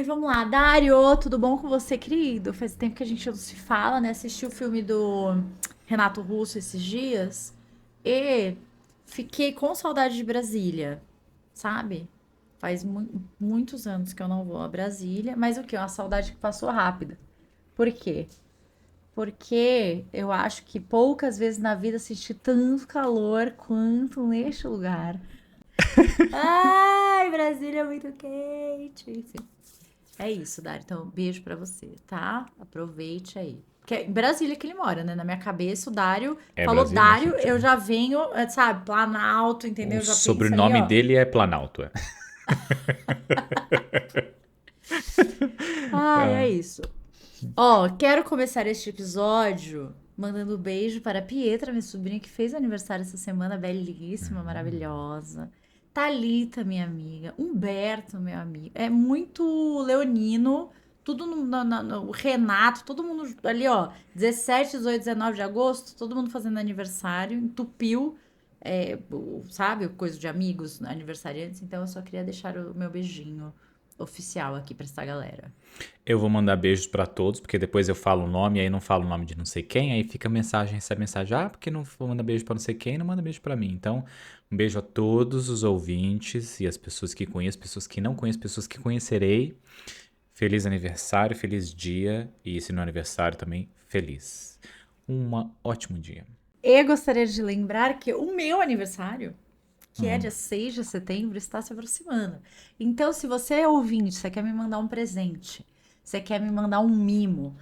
Ai, vamos lá. Dário, tudo bom com você, querido? Faz tempo que a gente não se fala, né? Assisti o filme do Renato Russo esses dias e fiquei com saudade de Brasília, sabe? Faz muitos anos que eu não vou a Brasília, mas o quê? Uma saudade que passou rápida. Por quê? Porque eu acho que poucas vezes na vida senti tanto calor quanto neste lugar. Ai, Brasília é muito quente. Enfim. É isso, Dário. Então, beijo pra você, tá? Aproveite aí. Porque é em Brasília que ele mora, né? Na minha cabeça, o Dário É falou Brasília, Dário, Cíntia? eu já venho, sabe, Planalto, O entendeu? Já penso ali, sobrenome ó. dele é Planalto. Ai, é Ah, isso. Ó, quero começar este episódio mandando um beijo para a Pietra, minha sobrinha, que fez aniversário essa semana, belíssima, maravilhosa. Thalita, minha amiga. Humberto, meu amigo. É muito leonino. Tudo o Renato, todo mundo ali, ó. 17, 18, 19 de agosto, todo mundo fazendo aniversário. Entupiu, sabe, coisa de amigos, aniversariantes. Então eu só queria deixar o meu beijinho oficial aqui pra essa galera. eu vou mandar beijos pra todos, porque depois eu falo o nome, aí não falo o nome de não sei quem, aí fica mensagem, essa mensagem, porque não vou mandar beijo pra não sei quem, não manda beijo pra mim. Então, um beijo a todos os ouvintes e as pessoas que conheço, pessoas que não conheço, pessoas que conhecerei. Feliz aniversário, feliz dia, e se não é aniversário também, feliz. Um ótimo dia. Eu gostaria de lembrar que o meu aniversário, que é Hum. dia 6 de setembro, está se aproximando. Então, se você é ouvinte, você quer me mandar um presente, você quer me mandar um mimo,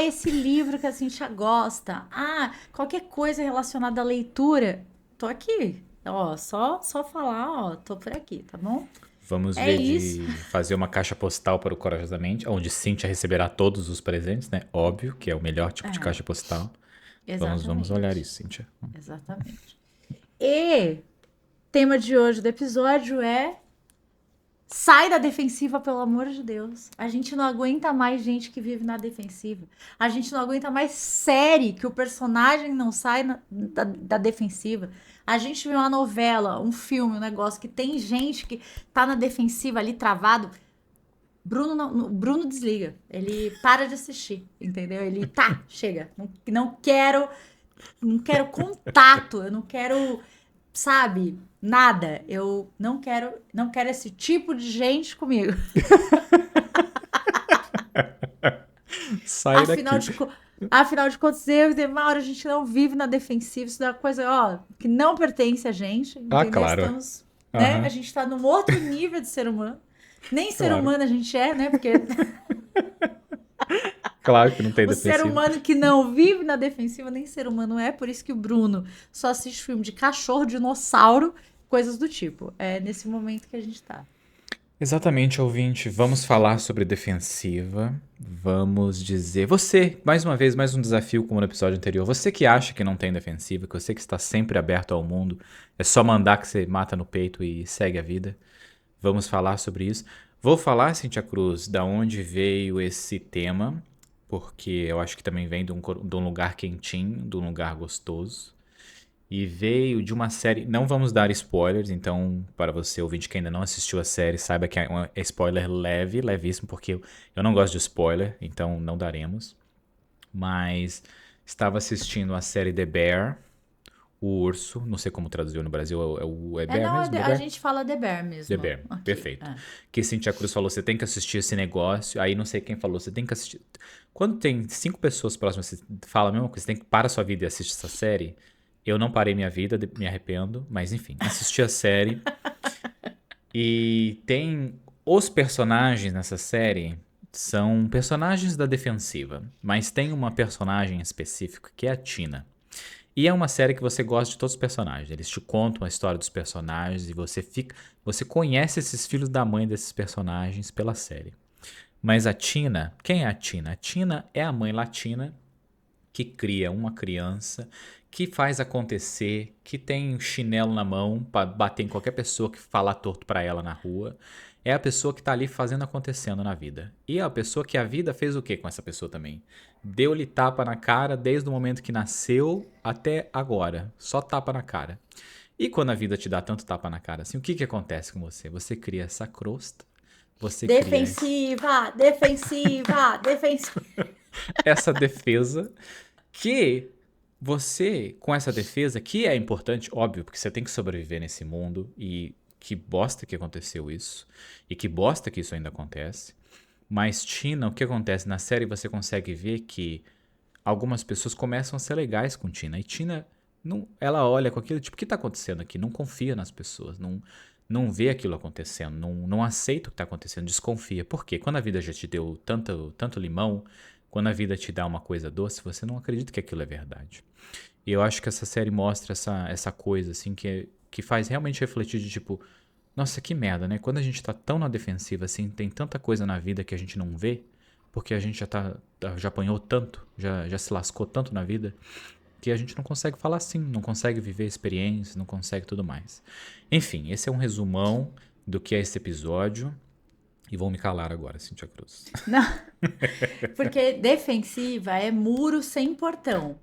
esse livro que a Cintia gosta, qualquer coisa relacionada à leitura, tô aqui. Ó, só falar, ó, tô por aqui, tá bom? Vamos É ver isso. de fazer uma caixa postal para o Corajosamente, onde Cíntia receberá todos os presentes, né? Óbvio, que é o melhor tipo de É, caixa postal. Vamos olhar exatamente. isso, Cíntia. Exatamente. E tema de hoje do episódio é sai da defensiva, pelo amor de Deus. A gente não aguenta mais gente que vive na defensiva. A gente não aguenta mais série que o personagem não sai da defensiva. A gente vê uma novela, um filme, um negócio que tem gente que tá na defensiva ali travado. Bruno desliga. Ele para de assistir, entendeu? Ele chega. Não quero contato. Eu não quero, sabe, nada. Eu não quero esse tipo de gente comigo. Sai Afinal daqui. de, afinal de contas, eu e Demar, a gente não vive na defensiva. Isso é uma coisa, ó, que não pertence a gente, Ah, entendeu? claro. Estamos, né? A Aham, gente tá num outro nível de ser humano. Nem ser claro. humano a gente é, né? Porque Claro que não tem o ser defensivo. humano que não vive na defensiva, nem ser humano é. Por isso que o Bruno só assiste filme de cachorro, dinossauro, coisas do tipo. É nesse momento que a gente tá. Exatamente, ouvinte. Vamos falar sobre defensiva. Vamos dizer. Você, mais uma vez, mais um desafio como no episódio anterior. Você que acha que não tem defensiva, que você que está sempre aberto ao mundo, é só mandar que você mata no peito e segue a vida. Vamos falar sobre isso. Vou falar, Cintia Cruz, da onde veio esse tema, porque eu acho que também vem de um lugar quentinho, de um lugar gostoso. E veio de uma série. Não vamos dar spoilers, então, para você ouvinte que ainda não assistiu a série, saiba que é spoiler leve, levíssimo, porque eu não gosto de spoiler, então não daremos. Mas estava assistindo a série The Bear, o urso, não sei como traduziu no Brasil, é Bear Não, mesmo? The a Bear? gente fala The Bear The mesmo Bear, aqui. perfeito. Que Cintia Cruz falou, você tem que assistir esse negócio. Aí não sei quem falou, você tem que assistir. Quando tem 5 pessoas próximas, você fala a mesma coisa, você tem que parar sua vida e assistir essa série. Eu não parei minha vida, me arrependo, mas enfim, assisti a série. E tem os personagens nessa série são personagens da defensiva, mas tem uma personagem específica que é a Tina. E é uma série que você gosta de todos os personagens. Eles te contam a história dos personagens e você conhece esses filhos da mãe desses personagens pela série. Mas a Tina, quem é a Tina? A Tina é a mãe latina que cria uma criança, que faz acontecer, que tem um chinelo na mão para bater em qualquer pessoa que falar torto para ela na rua. É a pessoa que tá ali fazendo acontecendo na vida. E é a pessoa que a vida fez o que com essa pessoa também? Deu-lhe tapa na cara desde o momento que nasceu até agora. Só tapa na cara. E quando a vida te dá tanto tapa na cara assim, o que que acontece com você? Você cria essa crosta, você cria Defensiva, defensiva, defensiva. essa defesa que você, com essa defesa, que é importante, óbvio, porque você tem que sobreviver nesse mundo e que bosta que aconteceu isso e que bosta que isso ainda acontece. Mas Tina, o que acontece na série, você consegue ver que algumas pessoas começam a ser legais com Tina. E Tina, não, ela olha com aquilo, tipo, o que tá acontecendo aqui? Não confia nas pessoas, não vê aquilo acontecendo, não aceita o que tá acontecendo, desconfia. Por quê? Quando a vida já te deu tanto limão, quando a vida te dá uma coisa doce, você não acredita que aquilo é verdade. E eu acho que essa série mostra essa coisa, assim, que faz realmente refletir de tipo, nossa, que merda, né? Quando a gente tá tão na defensiva, assim, tem tanta coisa na vida que a gente não vê, porque a gente já apanhou tanto, já se lascou tanto na vida, que a gente não consegue falar assim, não consegue viver experiências, não consegue tudo mais. Enfim, esse é um resumão do que é esse episódio. E vou me calar agora, Cintia Cruz. Não, porque defensiva é muro sem portão.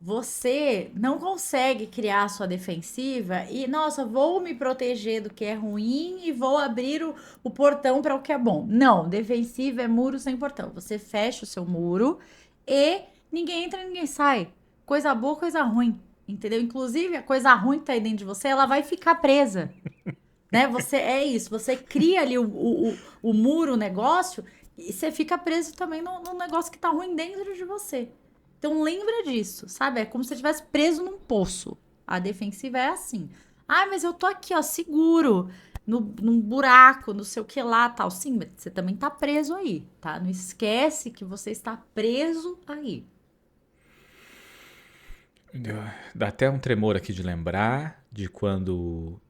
Você não consegue criar a sua defensiva e, nossa, vou me proteger do que é ruim e vou abrir o portão para o que é bom. Não, defensiva é muro sem portão. Você fecha o seu muro e ninguém entra, ninguém sai. Coisa boa, coisa ruim. Entendeu? Inclusive, a coisa ruim que tá aí dentro de você, ela vai ficar presa. Né? Você é isso, você cria ali o muro, o negócio, e você fica preso também no negócio que tá ruim dentro de você. Então lembra disso, sabe? É como se você estivesse preso num poço. A defensiva é assim. Ah, mas eu tô aqui, ó, seguro, num buraco, não sei o que lá, tal. Sim, mas você também tá preso aí, tá? Não esquece que você está preso aí. Dá até um tremor aqui de lembrar de quando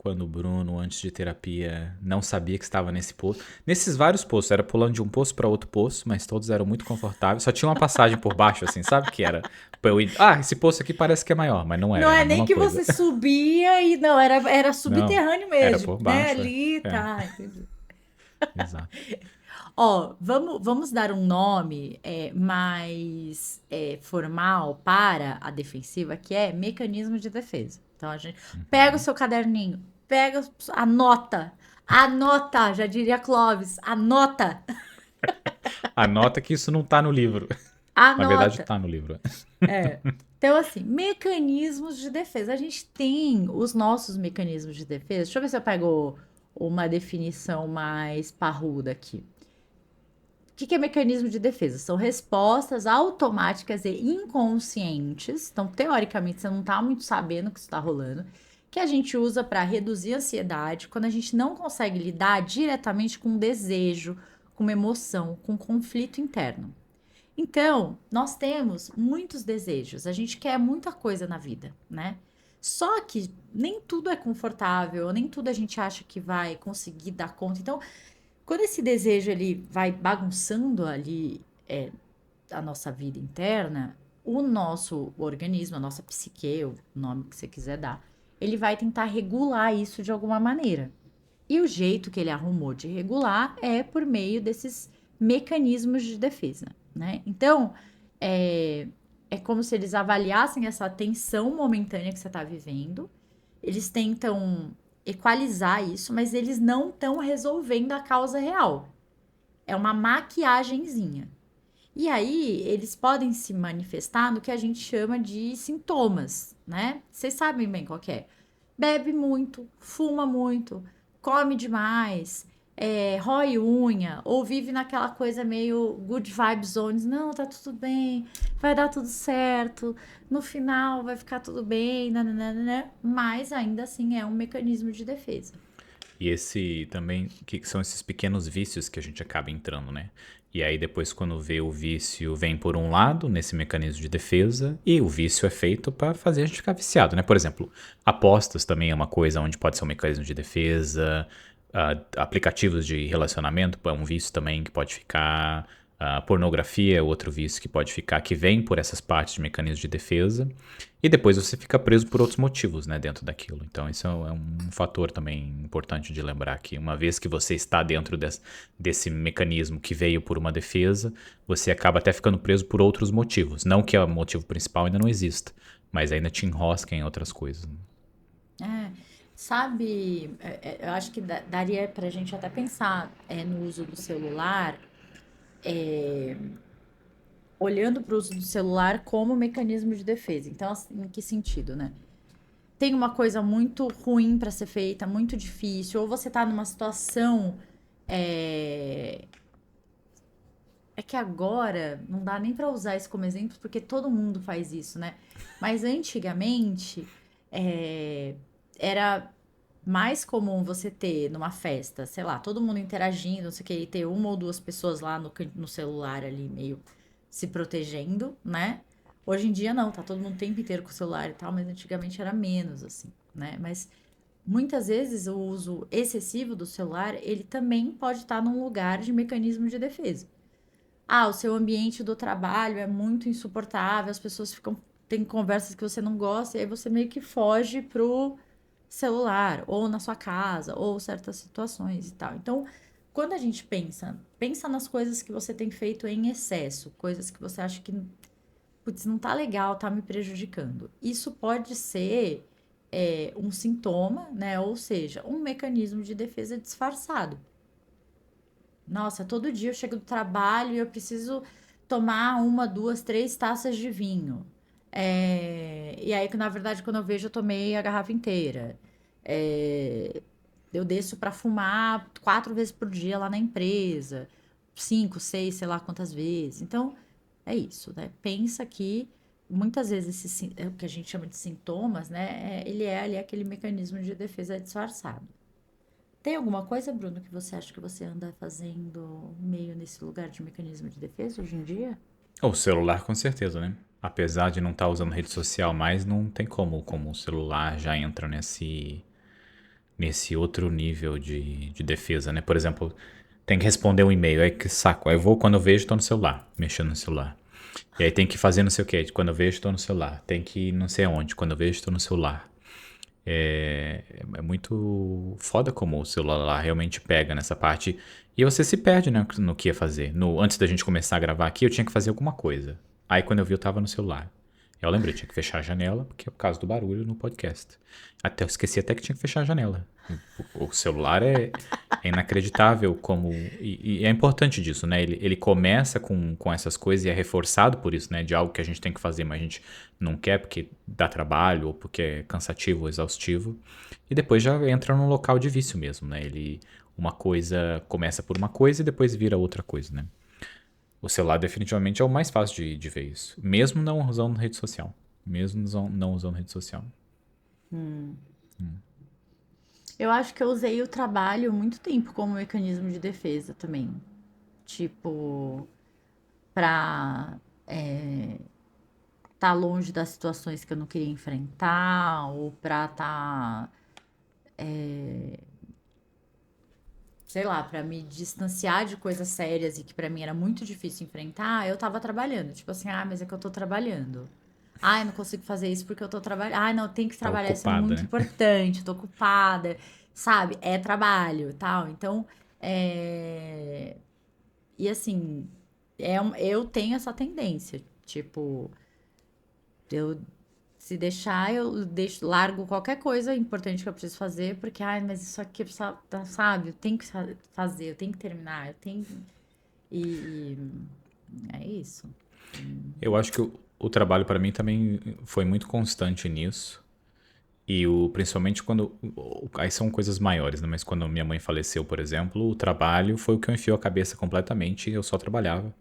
o Bruno, antes de terapia, não sabia que estava nesse poço. Nesses vários poços, era pulando de um poço para outro poço, mas todos eram muito confortáveis. Só tinha uma passagem por baixo, assim, sabe? Que era pra eu ir. Ah, esse poço aqui parece que é maior, mas não era, Não era é a nem mesma que coisa. você subia e não, era Não, subterrâneo era mesmo, por né? baixo, é. Ali, É, tá, entendi. exato. Ó, vamos dar um nome mais formal para a defensiva, que é mecanismo de defesa. Então, a gente pega o seu caderninho, anota, já diria Clóvis, anota, Anota que isso não tá no livro. Na verdade, anota. tá no livro. É. Então, assim, mecanismos de defesa. A gente tem os nossos mecanismos de defesa. Deixa eu ver se eu pego uma definição mais parruda aqui. O que é mecanismo de defesa? São respostas automáticas e inconscientes. Então, teoricamente, você não está muito sabendo o que está rolando. Que a gente usa para reduzir a ansiedade quando a gente não consegue lidar diretamente com um desejo, com uma emoção, com um conflito interno. Então, nós temos muitos desejos, a gente quer muita coisa na vida, né? Só que nem tudo é confortável, nem tudo a gente acha que vai conseguir dar conta. Então, quando esse desejo ele vai bagunçando ali a nossa vida interna, o nosso organismo, a nossa psique, o nome que você quiser dar, ele vai tentar regular isso de alguma maneira. E o jeito que ele arrumou de regular é por meio desses mecanismos de defesa, né? Então, é como se eles avaliassem essa tensão momentânea que você está vivendo, eles tentam equalizar isso, mas eles não estão resolvendo a causa real. É uma maquiagenzinha. E aí, eles podem se manifestar no que a gente chama de sintomas, né? Vocês sabem bem qual que é. Bebe muito, fuma muito, come demais, rói unha, ou vive naquela coisa meio good vibes zones. Não, tá tudo bem, vai dar tudo certo, no final vai ficar tudo bem, nananana, mas ainda assim é um mecanismo de defesa. E esse também, que são esses pequenos vícios que a gente acaba entrando, né? E aí depois quando vê o vício vem por um lado, nesse mecanismo de defesa, e o vício é feito para fazer a gente ficar viciado, né? Por exemplo, apostas também é uma coisa onde pode ser um mecanismo de defesa, aplicativos de relacionamento é um vício também que pode ficar, pornografia é outro vício que pode ficar, que vem por essas partes de mecanismo de defesa, e depois você fica preso por outros motivos, né, dentro daquilo. Então isso é um fator também importante de lembrar que uma vez que você está dentro desse mecanismo que veio por uma defesa, você acaba até ficando preso por outros motivos. Não que o motivo principal ainda não exista, mas ainda te enrosca em outras coisas, né? É, Sabe, eu acho que daria pra gente até pensar no uso do celular, olhando para o uso do celular como mecanismo de defesa. Então, assim, em que sentido, né? Tem uma coisa muito ruim para ser feita, muito difícil, ou você tá numa situação. É, é que agora não dá nem para usar isso como exemplo, porque todo mundo faz isso, né? Mas antigamente é, era mais comum você ter numa festa, sei lá, todo mundo interagindo, não sei o que, e ter uma ou duas pessoas lá no celular ali, meio se protegendo, né? Hoje em dia não, tá todo mundo o tempo inteiro com o celular e tal, mas antigamente era menos, assim, né? Mas muitas vezes o uso excessivo do celular, ele também pode estar num lugar de mecanismo de defesa. Ah, o seu ambiente do trabalho é muito insuportável, as pessoas ficam, tem conversas que você não gosta, e aí você meio que foge pro celular, ou na sua casa, ou certas situações e tal. Então, quando a gente pensa nas coisas que você tem feito em excesso, coisas que você acha que, putz, não tá legal, tá me prejudicando. Isso pode ser um sintoma, né? Ou seja, um mecanismo de defesa disfarçado. Nossa, todo dia eu chego do trabalho e eu preciso tomar uma, duas, três taças de vinho. E aí, que na verdade, quando eu vejo, eu tomei a garrafa inteira. É, eu desço para fumar 4 vezes por dia lá na empresa, 5, 6, sei lá quantas vezes. Então, é isso, né? Pensa que muitas vezes o que a gente chama de sintomas, né? Ele é ali aquele mecanismo de defesa disfarçado. Tem alguma coisa, Bruno, que você acha que você anda fazendo meio nesse lugar de mecanismo de defesa hoje em dia? O celular, com certeza, né? Apesar de não estar usando rede social mais, não tem como o celular já entra nesse outro nível de defesa, né? Por exemplo, tem que responder um e-mail, aí que saco. Aí eu vou, quando eu vejo, tô no celular, mexendo no celular. E aí tem que fazer não sei o quê, quando eu vejo, tô no celular. Tem que ir não sei aonde, quando eu vejo, tô no celular. É muito foda como o celular realmente pega nessa parte. E você se perde, né, no que ia fazer. Antes da gente começar a gravar aqui, eu tinha que fazer alguma coisa. Aí quando eu vi, eu tava no celular. Eu lembrei, tinha que fechar a janela, porque é por causa do barulho no podcast. Até eu esqueci até que tinha que fechar a janela. O celular é inacreditável como. E é importante disso, né? Ele começa com essas coisas e é reforçado por isso, né? De algo que a gente tem que fazer, mas a gente não quer porque dá trabalho ou porque é cansativo ou exaustivo. E depois já entra num local de vício mesmo, né? Uma coisa começa por uma coisa e depois vira outra coisa, né? O celular definitivamente é o mais fácil de ver isso. Mesmo não usando rede social. Mesmo não usando rede social. Eu acho que eu usei o trabalho muito tempo como mecanismo de defesa também. Tipo, pra estar longe das situações que eu não queria enfrentar, ou pra estar, sei lá, pra me distanciar de coisas sérias e que pra mim era muito difícil enfrentar, eu tava trabalhando. Tipo assim, ah, mas é que eu tô trabalhando. Ah, eu não consigo fazer isso porque eu tô trabalhando. Ah, não, eu tenho que Tá trabalhar, isso é ocupada, muito né? importante, eu tô ocupada, sabe? É trabalho e tal. Então, e assim, eu tenho essa tendência. Tipo, eu se deixar, eu deixo, largo qualquer coisa importante que eu preciso fazer, porque, ai, mas isso aqui, sabe, eu tenho que fazer, eu tenho que terminar, eu tenho. E é isso. Eu acho que o trabalho para mim também foi muito constante nisso. Principalmente quando. Aí são coisas maiores, né? Mas quando minha mãe faleceu, por exemplo, o trabalho foi o que eu enfiou a cabeça completamente e eu só trabalhava.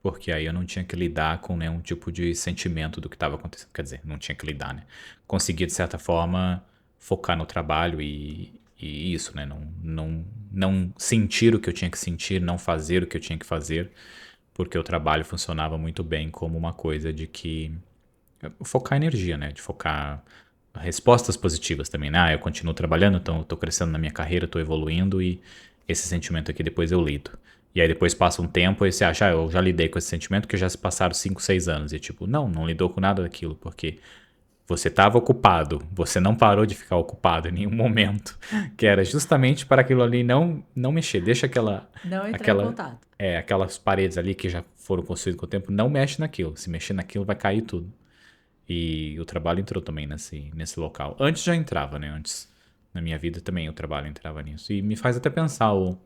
Porque aí eu não tinha que lidar com nenhum tipo de sentimento do que estava acontecendo. Quer dizer, não tinha que lidar, né? Conseguia, de certa forma, focar no trabalho e isso, né? Não sentir o que eu tinha que sentir, não fazer o que eu tinha que fazer, porque o trabalho funcionava muito bem como uma coisa de que focar energia, né? De focar respostas positivas também, né? Ah, eu continuo trabalhando, então eu tô crescendo na minha carreira, tô evoluindo e esse sentimento aqui depois eu lido. E aí depois passa um tempo e você acha, eu já lidei com esse sentimento que já se passaram 5, 6 anos. E tipo, não lidou com nada daquilo, porque você estava ocupado, você não parou de ficar ocupado em nenhum momento, que era justamente para aquilo ali não mexer, deixa Não entrar em aquela, contato. aquelas paredes ali que já foram construídas com o tempo, não mexe naquilo, se mexer naquilo vai cair tudo. E o trabalho entrou também nesse local. Antes já entrava, né? Antes Na minha vida também o trabalho entrava nisso. E me faz até pensar o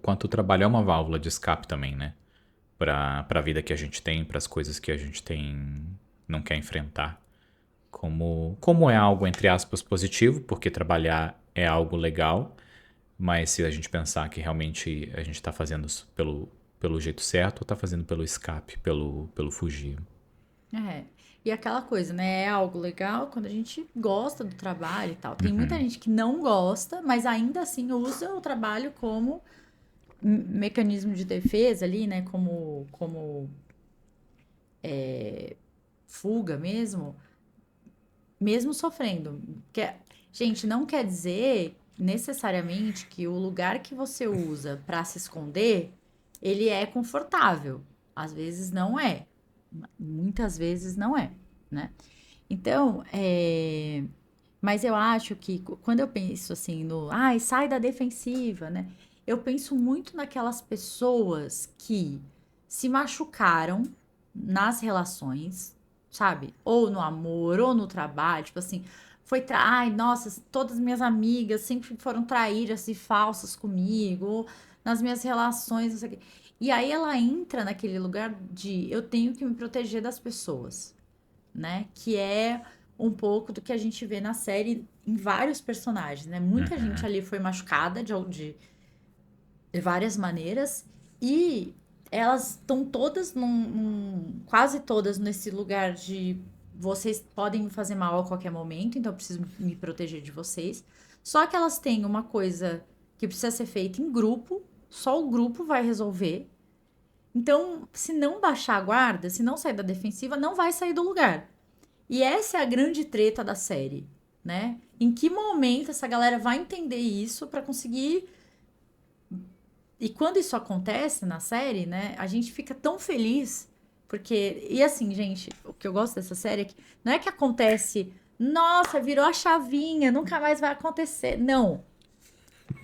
quanto o trabalho é uma válvula de escape também, né? Pra vida que a gente tem, pras coisas que a gente tem, não quer enfrentar. Como é algo, entre aspas, positivo, porque trabalhar é algo legal, mas se a gente pensar que realmente a gente tá fazendo isso pelo jeito certo, ou tá fazendo pelo escape, pelo fugir. É. E aquela coisa, né? É algo legal quando a gente gosta do trabalho e tal. Tem muita Uhum, gente que não gosta, mas ainda assim usa o trabalho como mecanismo de defesa ali, né? Como fuga mesmo, mesmo sofrendo. Gente, não quer dizer necessariamente que o lugar que você usa para se esconder, ele é confortável. Às vezes não é. Muitas vezes não é, né? Então, mas eu acho que quando eu penso assim no, ai, sai da defensiva, né? Eu penso muito naquelas pessoas que se machucaram nas relações, sabe? Ou no amor, ou no trabalho, tipo assim, ai, nossa, todas minhas amigas sempre foram traíras e falsas comigo, ou nas minhas relações, não sei o quê. E aí ela entra naquele lugar de eu tenho que me proteger das pessoas, né? Que é um pouco do que a gente vê na série em vários personagens, né? Muita gente uhum. ali foi machucada de várias maneiras e elas estão todas quase todas nesse lugar de vocês podem me fazer mal a qualquer momento, então eu preciso me proteger de vocês. Só que elas têm uma coisa que precisa ser feita em grupo, só o grupo vai resolver. Então, se não baixar a guarda, se não sair da defensiva, não vai sair do lugar. E essa é a grande treta da série, né? Em que momento essa galera vai entender isso pra conseguir. E quando isso acontece na série, né? A gente fica tão feliz. Porque. E assim, gente, o que eu gosto dessa série é que não é que acontece. Nossa, virou a chavinha, nunca mais vai acontecer. Não.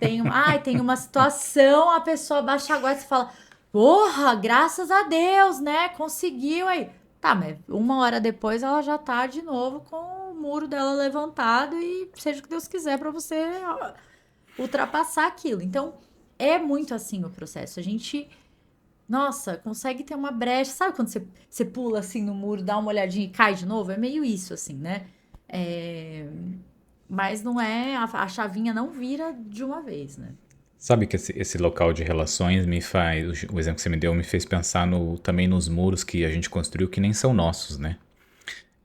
Tem uma situação, a pessoa baixa a guarda e fala: Porra, graças a Deus, né? Conseguiu aí. Tá, mas uma hora depois ela já tá de novo com o muro dela levantado e seja o que Deus quiser pra você ultrapassar aquilo. Então, é muito assim o processo. A gente, nossa, consegue ter uma brecha. Sabe quando você pula assim no muro, dá uma olhadinha e cai de novo? É meio isso, assim, né? É, mas não é, a chavinha não vira de uma vez, né? Sabe que esse local de relações me faz, o exemplo que você me deu me fez pensar também nos muros que a gente construiu que nem são nossos, né?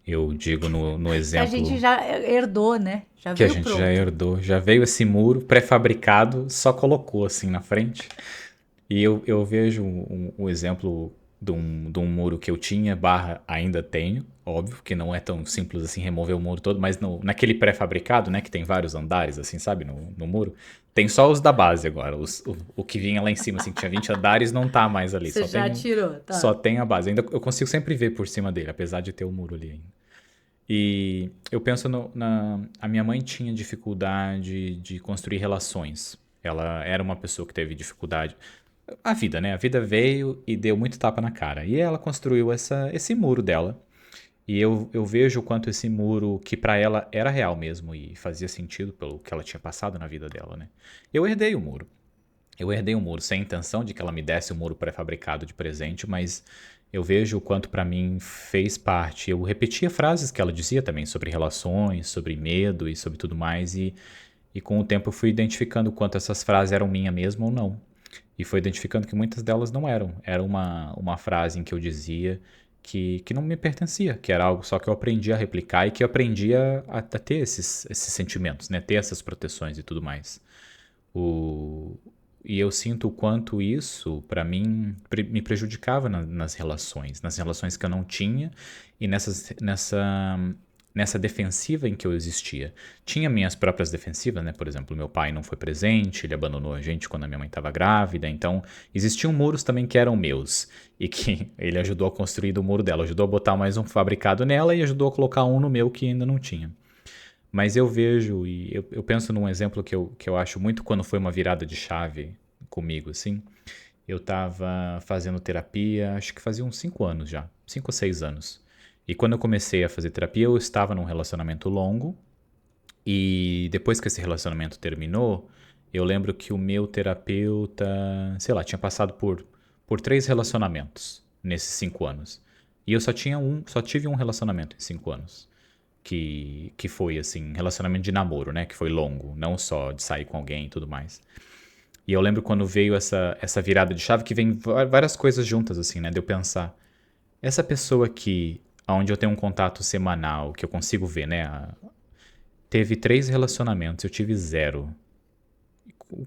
Eu digo no Que a gente exemplo já herdou, né? Já que a veio gente já pronto. herdou, já veio esse muro pré-fabricado, só colocou assim na frente. E eu vejo um exemplo de um muro que eu tinha, barra ainda tenho, óbvio que não é tão simples assim remover o muro todo, mas naquele pré-fabricado, né, que tem vários andares, assim, sabe, no muro, tem só os da base agora, o que vinha lá em cima, assim, que tinha 20 andares, não tá mais ali, Você já tirou, só tá? tem a base. Ainda eu consigo sempre ver por cima dele, apesar de ter o muro ali ainda. E eu penso a minha mãe tinha dificuldade de construir relações. Ela era uma pessoa que teve dificuldade. A vida, né? A vida veio e deu muito tapa na cara. E ela construiu esse muro dela. E eu vejo o quanto esse muro, que pra ela era real mesmo e fazia sentido pelo que ela tinha passado na vida dela, né? Eu herdei o muro. Eu herdei o muro sem a intenção de que ela me desse o muro pré-fabricado de presente, mas eu vejo o quanto pra mim fez parte. Eu repetia frases que ela dizia também sobre relações, sobre medo e sobre tudo mais, e com o tempo eu fui identificando o quanto essas frases eram minha mesmo ou não. E foi identificando que muitas delas não eram. Era uma frase em que eu dizia que não me pertencia, que era algo só que eu aprendi a replicar e que eu aprendi a ter esses sentimentos, né? Ter essas proteções e tudo mais. O, e eu sinto o quanto isso, pra mim, me prejudicava nas relações que eu não tinha e nessa defensiva em que eu existia. Tinha minhas próprias defensivas, né? Por exemplo, meu pai não foi presente, ele abandonou a gente quando a minha mãe estava grávida, então existiam muros também que eram meus e que ele ajudou a construir do muro dela, ajudou a botar mais um fabricado nela e ajudou a colocar um no meu que ainda não tinha. Mas eu vejo e eu penso num exemplo que eu acho muito quando foi uma virada de chave comigo, assim. Eu tava fazendo terapia, acho que fazia uns 5 anos já, 5 ou 6 anos. E quando eu comecei a fazer terapia, eu estava num relacionamento longo E depois que esse relacionamento terminou, eu lembro que o meu terapeuta, sei lá, tinha passado por 3 relacionamentos nesses 5 anos. E eu só tive um relacionamento em 5 anos. Que foi, assim, relacionamento de namoro, né? Que foi longo, não só de sair com alguém e tudo mais. E eu lembro quando veio essa virada de chave que vem várias coisas juntas, assim, né? De eu pensar, essa pessoa aqui, onde eu tenho um contato semanal, que eu consigo ver, né? Teve 3 relacionamentos, eu tive 0.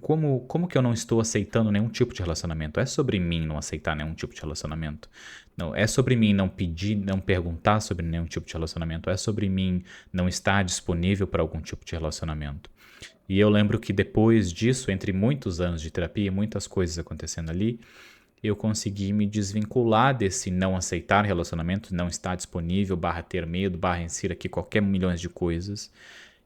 Como que eu não estou aceitando nenhum tipo de relacionamento? É sobre mim não aceitar nenhum tipo de relacionamento. Não, é sobre mim não pedir, não perguntar sobre nenhum tipo de relacionamento. É sobre mim não estar disponível para algum tipo de relacionamento. E eu lembro que depois disso, entre muitos anos de terapia, muitas coisas acontecendo ali, eu consegui me desvincular desse não aceitar relacionamento, não estar disponível, barra ter medo, barra insira aqui qualquer milhões de coisas.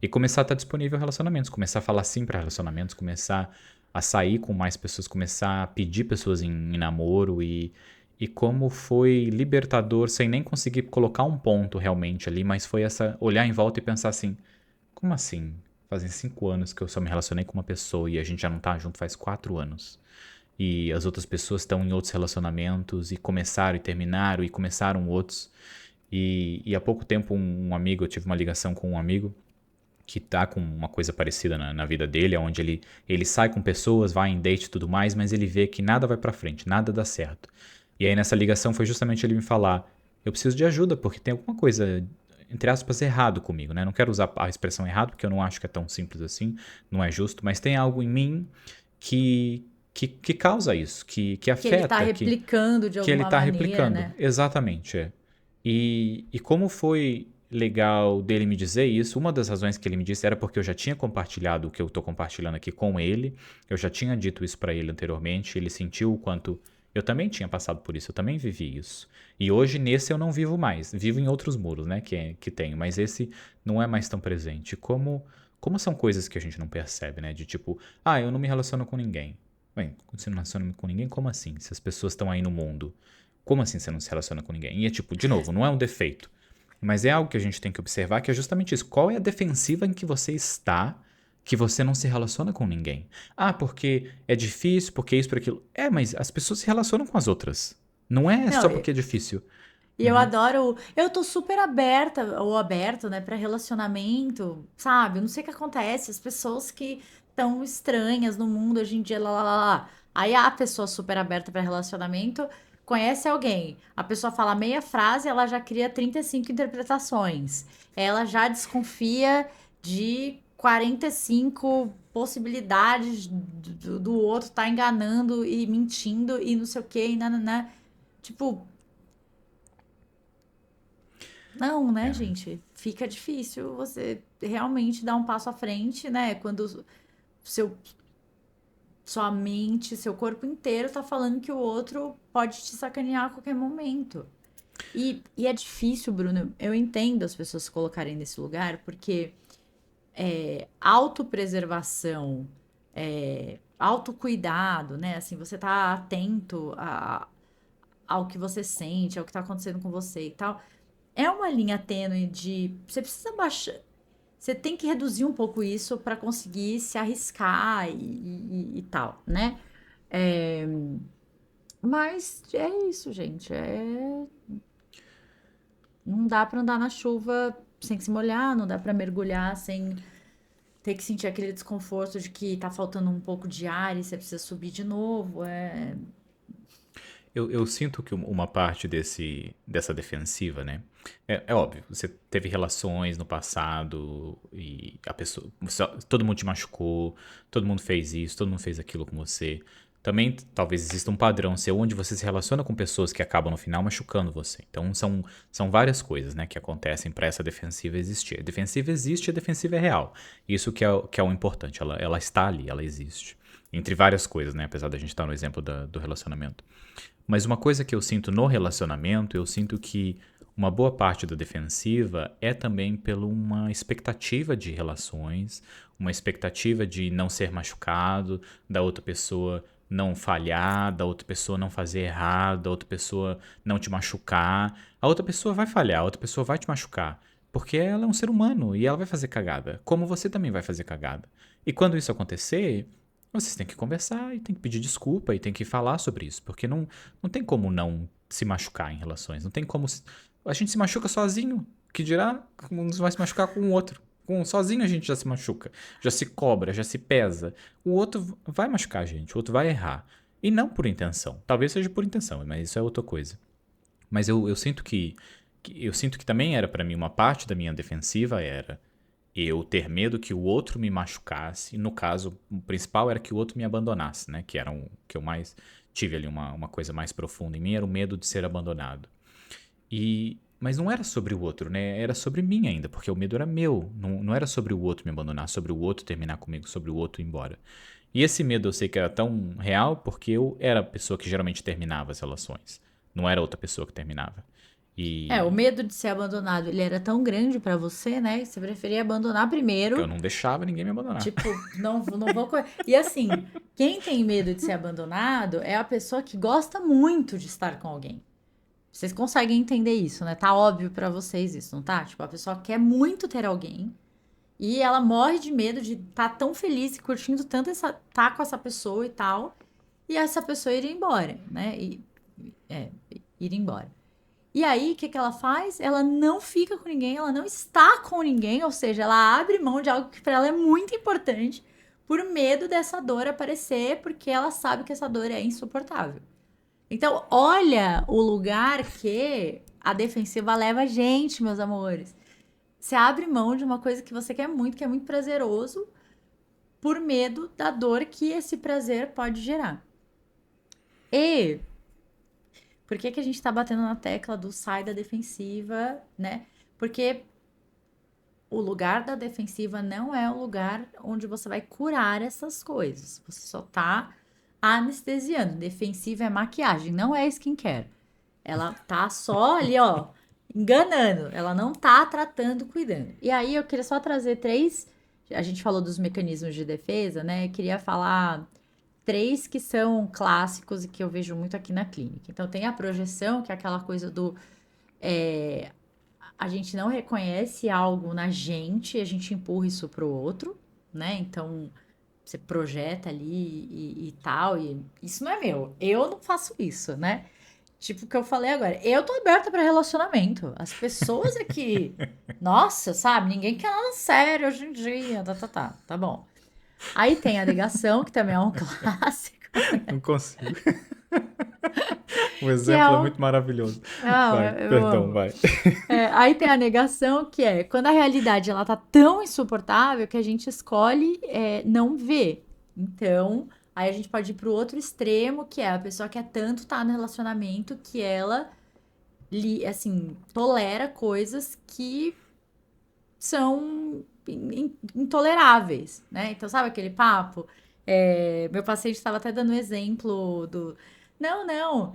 E começar a estar disponível a relacionamentos, começar a falar sim para relacionamentos, começar a sair com mais pessoas, começar a pedir pessoas em namoro e como foi libertador, sem nem conseguir colocar um ponto realmente ali, mas foi essa olhar em volta e pensar assim, como assim? Fazem 5 anos que eu só me relacionei com uma pessoa e a gente já não tá junto faz 4 anos. E as outras pessoas estão em outros relacionamentos e começaram e terminaram e começaram outros. E há pouco tempo um amigo, eu tive uma ligação com um amigo que tá com uma coisa parecida na vida dele, onde ele sai com pessoas, vai em date e tudo mais, mas ele vê que nada vai pra frente, nada dá certo. E aí nessa ligação foi justamente ele me falar, eu preciso de ajuda porque tem alguma coisa, entre aspas, errado comigo, né? Não quero usar a expressão errado porque eu não acho que é tão simples assim, não é justo, mas tem algo em mim que causa isso, que Que ele tá afeta, replicando de que ele alguma tá maneira, replicando. né? Exatamente, é. E como foi legal dele me dizer isso, uma das razões que ele me disse era porque eu já tinha compartilhado o que eu tô compartilhando aqui com ele, eu já tinha dito isso pra ele anteriormente, ele sentiu o quanto eu também tinha passado por isso, eu também vivi isso. E hoje nesse eu não vivo mais, vivo em outros muros, né, que tenho, mas esse não é mais tão presente. Como são coisas que a gente não percebe, né, de tipo, eu não me relaciono com ninguém. Bem, você não relaciona com ninguém? Como assim? Se as pessoas estão aí no mundo, como assim você não se relaciona com ninguém? E é tipo, de novo, não é um defeito, mas é algo que a gente tem que observar que é justamente isso. Qual é a defensiva em que você está que você não se relaciona com ninguém? Porque é difícil, porque isso, por aquilo. Mas as pessoas se relacionam com as outras. Não é Não, só porque é difícil. e eu adoro. Eu tô super aberta, ou aberto, né, pra relacionamento, sabe? Eu não sei o que acontece. As pessoas que estão estranhas no mundo hoje em dia, lá, lá, lá, lá. Aí a pessoa super aberta pra relacionamento conhece alguém. A pessoa fala meia frase, ela já cria 35 interpretações. Ela já desconfia de 45 possibilidades do outro estar enganando e mentindo e não sei o quê, e nananã. Tipo, não, né, É. gente? Fica difícil você realmente dar um passo à frente, né? Quando seu, sua mente, seu corpo inteiro tá falando que o outro pode te sacanear a qualquer momento. E é difícil, Bruno. Eu entendo as pessoas se colocarem nesse lugar, porque autopreservação, autocuidado, né? Assim, você tá atento ao que você sente, ao que tá acontecendo com você e tal. É uma linha tênue de. Você precisa baixar. Você tem que reduzir um pouco isso para conseguir se arriscar e tal, né? É, mas é isso, gente. Não dá para andar na chuva sem se molhar, não dá para mergulhar sem ter que sentir aquele desconforto de que tá faltando um pouco de ar e você precisa subir de novo. Eu sinto que uma parte dessa defensiva, né? É óbvio, você teve relações no passado e a pessoa. Todo mundo te machucou, todo mundo fez isso, todo mundo fez aquilo com você. Também talvez exista um padrão seu onde você se relaciona com pessoas que acabam no final machucando você. Então são várias coisas, né, que acontecem para essa defensiva existir. A defensiva existe e a defensiva é real. Isso que é o importante. Ela está ali, ela existe. Entre várias coisas, né? Apesar da gente estar no exemplo do relacionamento. Mas uma coisa que eu sinto no relacionamento, eu sinto que uma boa parte da defensiva é também pela uma expectativa de relações, uma expectativa de não ser machucado, da outra pessoa não falhar, da outra pessoa não fazer errado, da outra pessoa não te machucar. A outra pessoa vai falhar, a outra pessoa vai te machucar. Porque ela é um ser humano e ela vai fazer cagada, como você também vai fazer cagada. E quando isso acontecer, vocês têm que conversar e têm que pedir desculpa e têm que falar sobre isso, porque não tem como não se machucar em relações, não tem como... A gente se machuca sozinho, que dirá, não vai se machucar com o outro. Sozinho a gente já se machuca, já se cobra, já se pesa. O outro vai machucar a gente, o outro vai errar. E não por intenção. Talvez seja por intenção, mas isso é outra coisa. Mas eu sinto eu sinto que também era pra mim uma parte da minha defensiva era eu ter medo que o outro me machucasse. No caso, o principal era que o outro me abandonasse, né? Que era que eu mais tive ali uma coisa mais profunda em mim, era o medo de ser abandonado. Mas não era sobre o outro, né? Era sobre mim ainda, porque o medo era meu. Não era sobre o outro me abandonar, sobre o outro terminar comigo, sobre o outro ir embora. E esse medo eu sei que era tão real porque eu era a pessoa que geralmente terminava as relações. Não era outra pessoa que terminava. O E medo de ser abandonado, ele era tão grande pra você, né? Que você preferia abandonar eu primeiro. não deixava ninguém me abandonar. Tipo, não vou. E assim, quem tem medo de ser abandonado é a pessoa que gosta muito de estar com alguém. Vocês conseguem entender isso, né? Tá óbvio pra vocês isso, não tá? Tipo, a pessoa quer muito ter alguém e ela morre de medo de estar tão feliz e curtindo tanto tá com essa pessoa e tal, e essa pessoa ir embora, né? Ir embora. E aí, o que que ela faz? Ela não fica com ninguém, ela não está com ninguém, ou seja, ela abre mão de algo que para ela é muito importante por medo dessa dor aparecer, porque ela sabe que essa dor é insuportável. Então, olha o lugar que a defensiva leva a gente, meus amores. Você abre mão de uma coisa que você quer muito, que é muito prazeroso, por medo da dor que esse prazer pode gerar. E por que que a gente tá batendo na tecla do sai da defensiva, né? Porque o lugar da defensiva não é o lugar onde você vai curar essas coisas. Você só tá anestesiando. Defensiva é maquiagem, não é skincare. Ela tá só ali, ó, enganando. Ela não tá tratando, cuidando. E aí eu queria só trazer três. A gente falou dos mecanismos de defesa, né? Eu queria falar três que são clássicos e que eu vejo muito aqui na clínica. Então, tem a projeção, que é aquela coisa do. é, a gente não reconhece algo na gente, a gente empurra isso pro outro, né? Então, você projeta ali e tal, e isso não é meu. Eu não faço isso, né? Tipo o que eu falei agora. Eu tô aberta pra relacionamento. As pessoas aqui. Nossa, sabe? Ninguém quer nada sério hoje em dia. Tá bom. Aí tem a negação, que também é um clássico. Não consigo. O Que é exemplo é um. muito maravilhoso. Não, Vai, eu perdão, amo. vai. Aí tem a negação, que é quando a realidade ela tá tão insuportável que a gente escolhe não ver. Então, aí a gente pode ir pro outro extremo, que é a pessoa que quer tanto estar no relacionamento que ela, assim, tolera coisas que são intoleráveis, né? Então, sabe aquele papo? Meu paciente estava até dando um exemplo do. Não.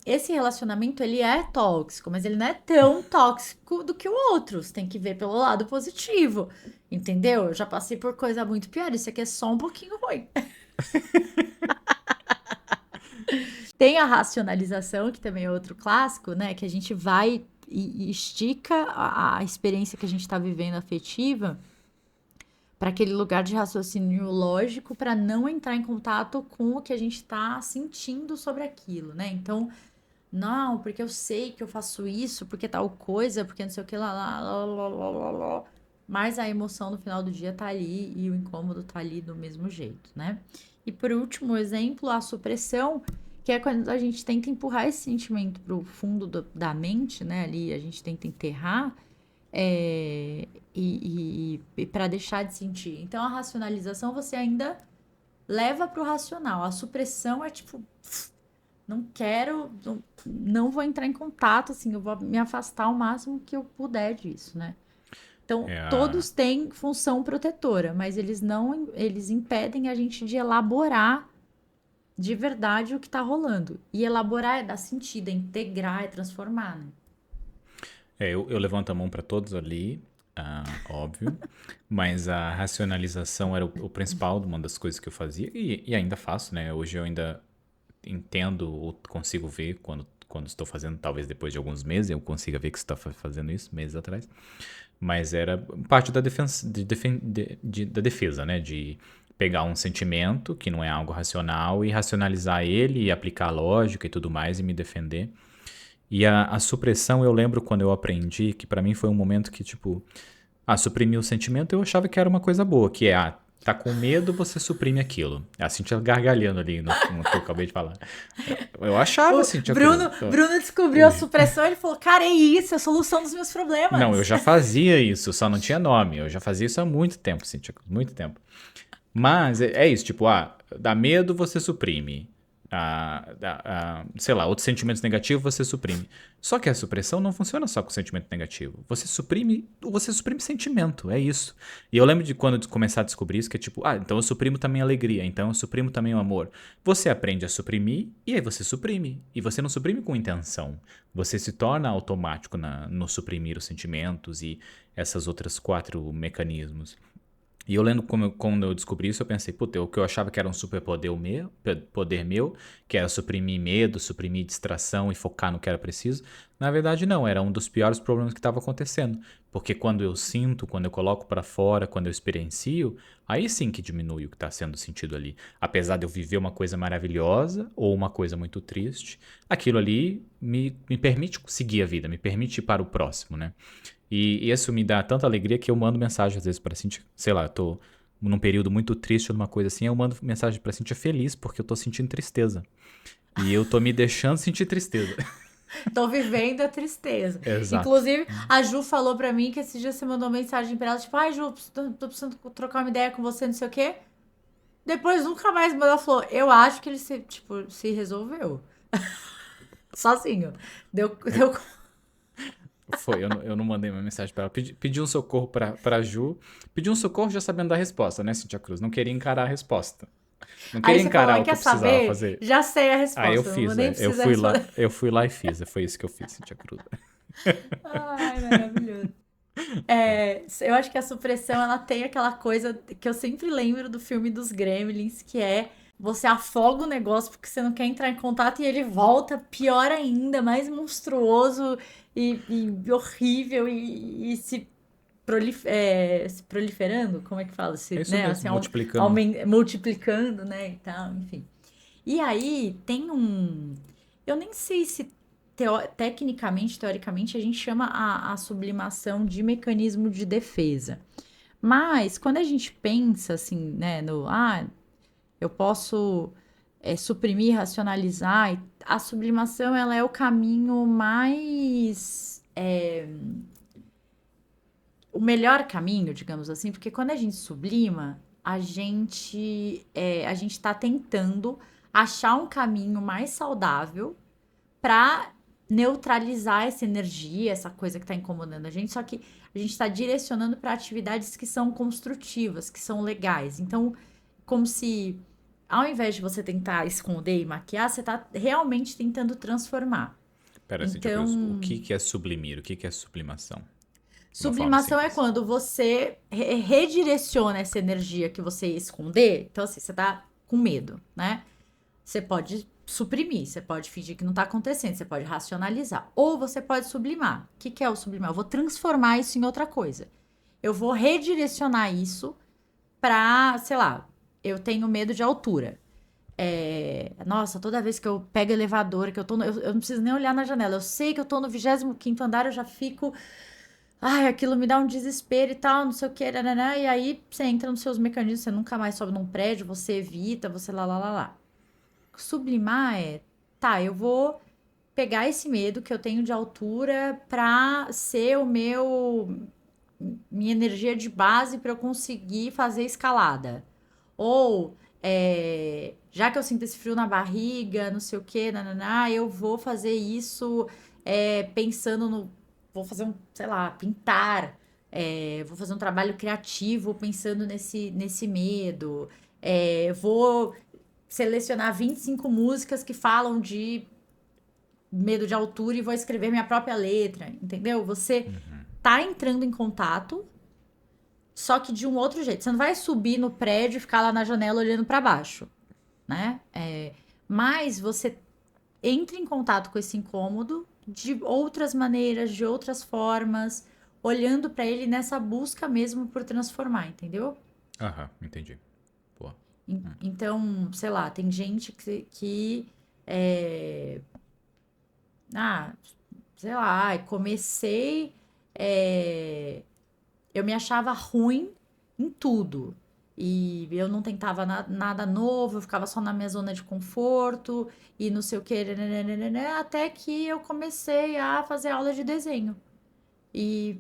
Esse relacionamento ele é tóxico, mas ele não é tão tóxico do que o outro. Você tem que ver pelo lado positivo, entendeu? Eu já passei por coisa muito pior. Isso aqui é só um pouquinho ruim. Tem a racionalização, que também é outro clássico, né? Que a gente vai e estica a experiência que a gente está vivendo afetiva para aquele lugar de raciocínio lógico para não entrar em contato com o que a gente está sentindo sobre aquilo, né? Então, não, porque eu sei que eu faço isso, porque tal coisa, porque não sei o que lá. Mas a emoção no final do dia tá ali e o incômodo tá ali do mesmo jeito, né? E por último exemplo, a supressão, que é quando a gente tenta empurrar esse sentimento pro fundo da mente, né? Ali a gente tenta enterrar e para deixar de sentir. Então a racionalização você ainda leva pro racional. A supressão é tipo, não quero, não vou entrar em contato, assim, eu vou me afastar o máximo que eu puder disso, né? Então, É a... todos têm função protetora, mas eles impedem a gente de elaborar de verdade o que tá rolando. E elaborar é dar sentido, é integrar, é transformar, né? eu levanto a mão para todos ali, óbvio, mas a racionalização era o principal, uma das coisas que eu fazia, e ainda faço, né? Hoje eu ainda entendo ou consigo ver quando estou fazendo, talvez depois de alguns meses eu consiga ver que você está fazendo isso, meses atrás. Mas era parte da defesa, da defesa, né? De pegar um sentimento que não é algo racional e racionalizar ele e aplicar a lógica e tudo mais e me defender. E a supressão, eu lembro quando eu aprendi, que pra mim foi um momento que, tipo, suprimir o sentimento eu achava que era uma coisa boa, que é, tá com medo, você suprime aquilo. A Cintia gargalhando ali no que eu acabei de falar. Eu achava, O Cintia Cruz. Bruno descobriu a supressão e ele falou, cara, é isso, é a solução dos meus problemas. Não, eu já fazia isso, só não tinha nome. Eu já fazia isso há muito tempo, Cintia Cruz, muito tempo. Mas é isso, tipo, dá medo, você suprime. Sei lá, outros sentimentos negativos você suprime. Só que a supressão não funciona só com sentimento negativo. Você suprime sentimento, é isso. E eu lembro de quando eu começar a descobrir isso, que é tipo, então eu suprimo também a alegria, então eu suprimo também o amor. Você aprende a suprimir e aí você suprime. E você não suprime com intenção. Você se torna automático no suprimir os sentimentos e essas outras 4 mecanismos. E eu lembro quando eu descobri isso, eu pensei, puta, o que eu achava que era um superpoder poder meu, que era suprimir medo, suprimir distração e focar no que era preciso, na verdade não, era um dos piores problemas que estava acontecendo. Porque quando eu sinto, quando eu coloco pra fora, quando eu experiencio, aí sim que diminui o que está sendo sentido ali. Apesar de eu viver uma coisa maravilhosa ou uma coisa muito triste, aquilo ali me permite seguir a vida, me permite ir para o próximo, né? E isso me dá tanta alegria que eu mando mensagem às vezes pra Cintia, sei lá, eu tô num período muito triste, numa coisa assim, eu mando mensagem pra Cintia feliz porque eu tô sentindo tristeza. E eu tô me deixando sentir tristeza. Tô vivendo a tristeza. Exato. Inclusive, a Ju falou pra mim que esses dias você mandou mensagem pra ela, tipo, ai, Ju, tô precisando trocar uma ideia com você, não sei o quê. Depois nunca mais mandou, ela falou, eu acho que ele se resolveu. Sozinho. Deu. Foi, eu não mandei uma mensagem pra ela. Pedi um socorro pra Ju. Pedi um socorro já sabendo da resposta, né, Cintia Cruz? Não queria encarar a resposta. Não Aí queria você falou, encarar "Ai, o que quer eu precisava saber? fazer. Já sei a Aí eu resposta, não vou fiz, nem precisar responder. eu fui lá e fiz. Foi isso que eu fiz, Cintia Cruz. Ai, maravilhoso. Eu acho que a supressão, ela tem aquela coisa que eu sempre lembro do filme dos Gremlins, que é você afoga o negócio porque você não quer entrar em contato e ele volta pior ainda, mais monstruoso e horrível e se proliferando, como é que fala? É Se, isso né, mesmo, assim, multiplicando. multiplicando, né, e tal, enfim. E aí tem eu nem sei se tecnicamente, teoricamente, a gente chama a sublimação de mecanismo de defesa. Mas quando a gente pensa assim, né, eu posso suprimir, racionalizar, a sublimação ela é o caminho mais o melhor caminho, digamos assim, porque quando a gente sublima, a gente está tentando achar um caminho mais saudável para neutralizar essa energia, essa coisa que está incomodando a gente, só que a gente está direcionando para atividades que são construtivas, que são legais. Então, como se ao invés de você tentar esconder e maquiar, você está realmente tentando transformar. Pera, Cintia Cruz, o Então, que que é sublimir? O que que é sublimação? De uma forma sublimação é simples. quando você redireciona essa energia que você ia esconder. Então, assim, você tá com medo, né? Você pode suprimir, você pode fingir que não tá acontecendo, você pode racionalizar. Ou você pode sublimar. O que que é o sublimar? Eu vou transformar isso em outra coisa. Eu vou redirecionar isso pra, sei lá, eu tenho medo de altura. Nossa, toda vez que eu pego elevador, que eu não preciso nem olhar na janela. Eu sei que eu tô no 25º andar, eu já fico. Ai, aquilo me dá um desespero e tal, não sei o que, nananã, e aí você entra nos seus mecanismos, você nunca mais sobe num prédio, você evita, você lá. Sublimar tá, eu vou pegar esse medo que eu tenho de altura pra ser minha energia de base pra eu conseguir fazer escalada. Ou, já que eu sinto esse frio na barriga, não sei o que, nananá, eu vou fazer isso pensando no. Vou fazer sei lá, pintar. Vou fazer um trabalho criativo pensando nesse medo. Vou selecionar 25 músicas que falam de medo de altura e vou escrever minha própria letra, entendeu? Você tá entrando em contato, só que de um outro jeito. Você não vai subir no prédio e ficar lá na janela olhando para baixo, né? Mas você entre em contato com esse incômodo de outras maneiras, de outras formas, olhando pra ele nessa busca mesmo por transformar, entendeu? Aham, entendi. Boa. Então, sei lá, tem gente que é, ah, sei lá, ai, comecei, é, eu me achava ruim em tudo. E eu não tentava nada novo, eu ficava só na minha zona de conforto e não sei o que, até que eu comecei a fazer aula de desenho. E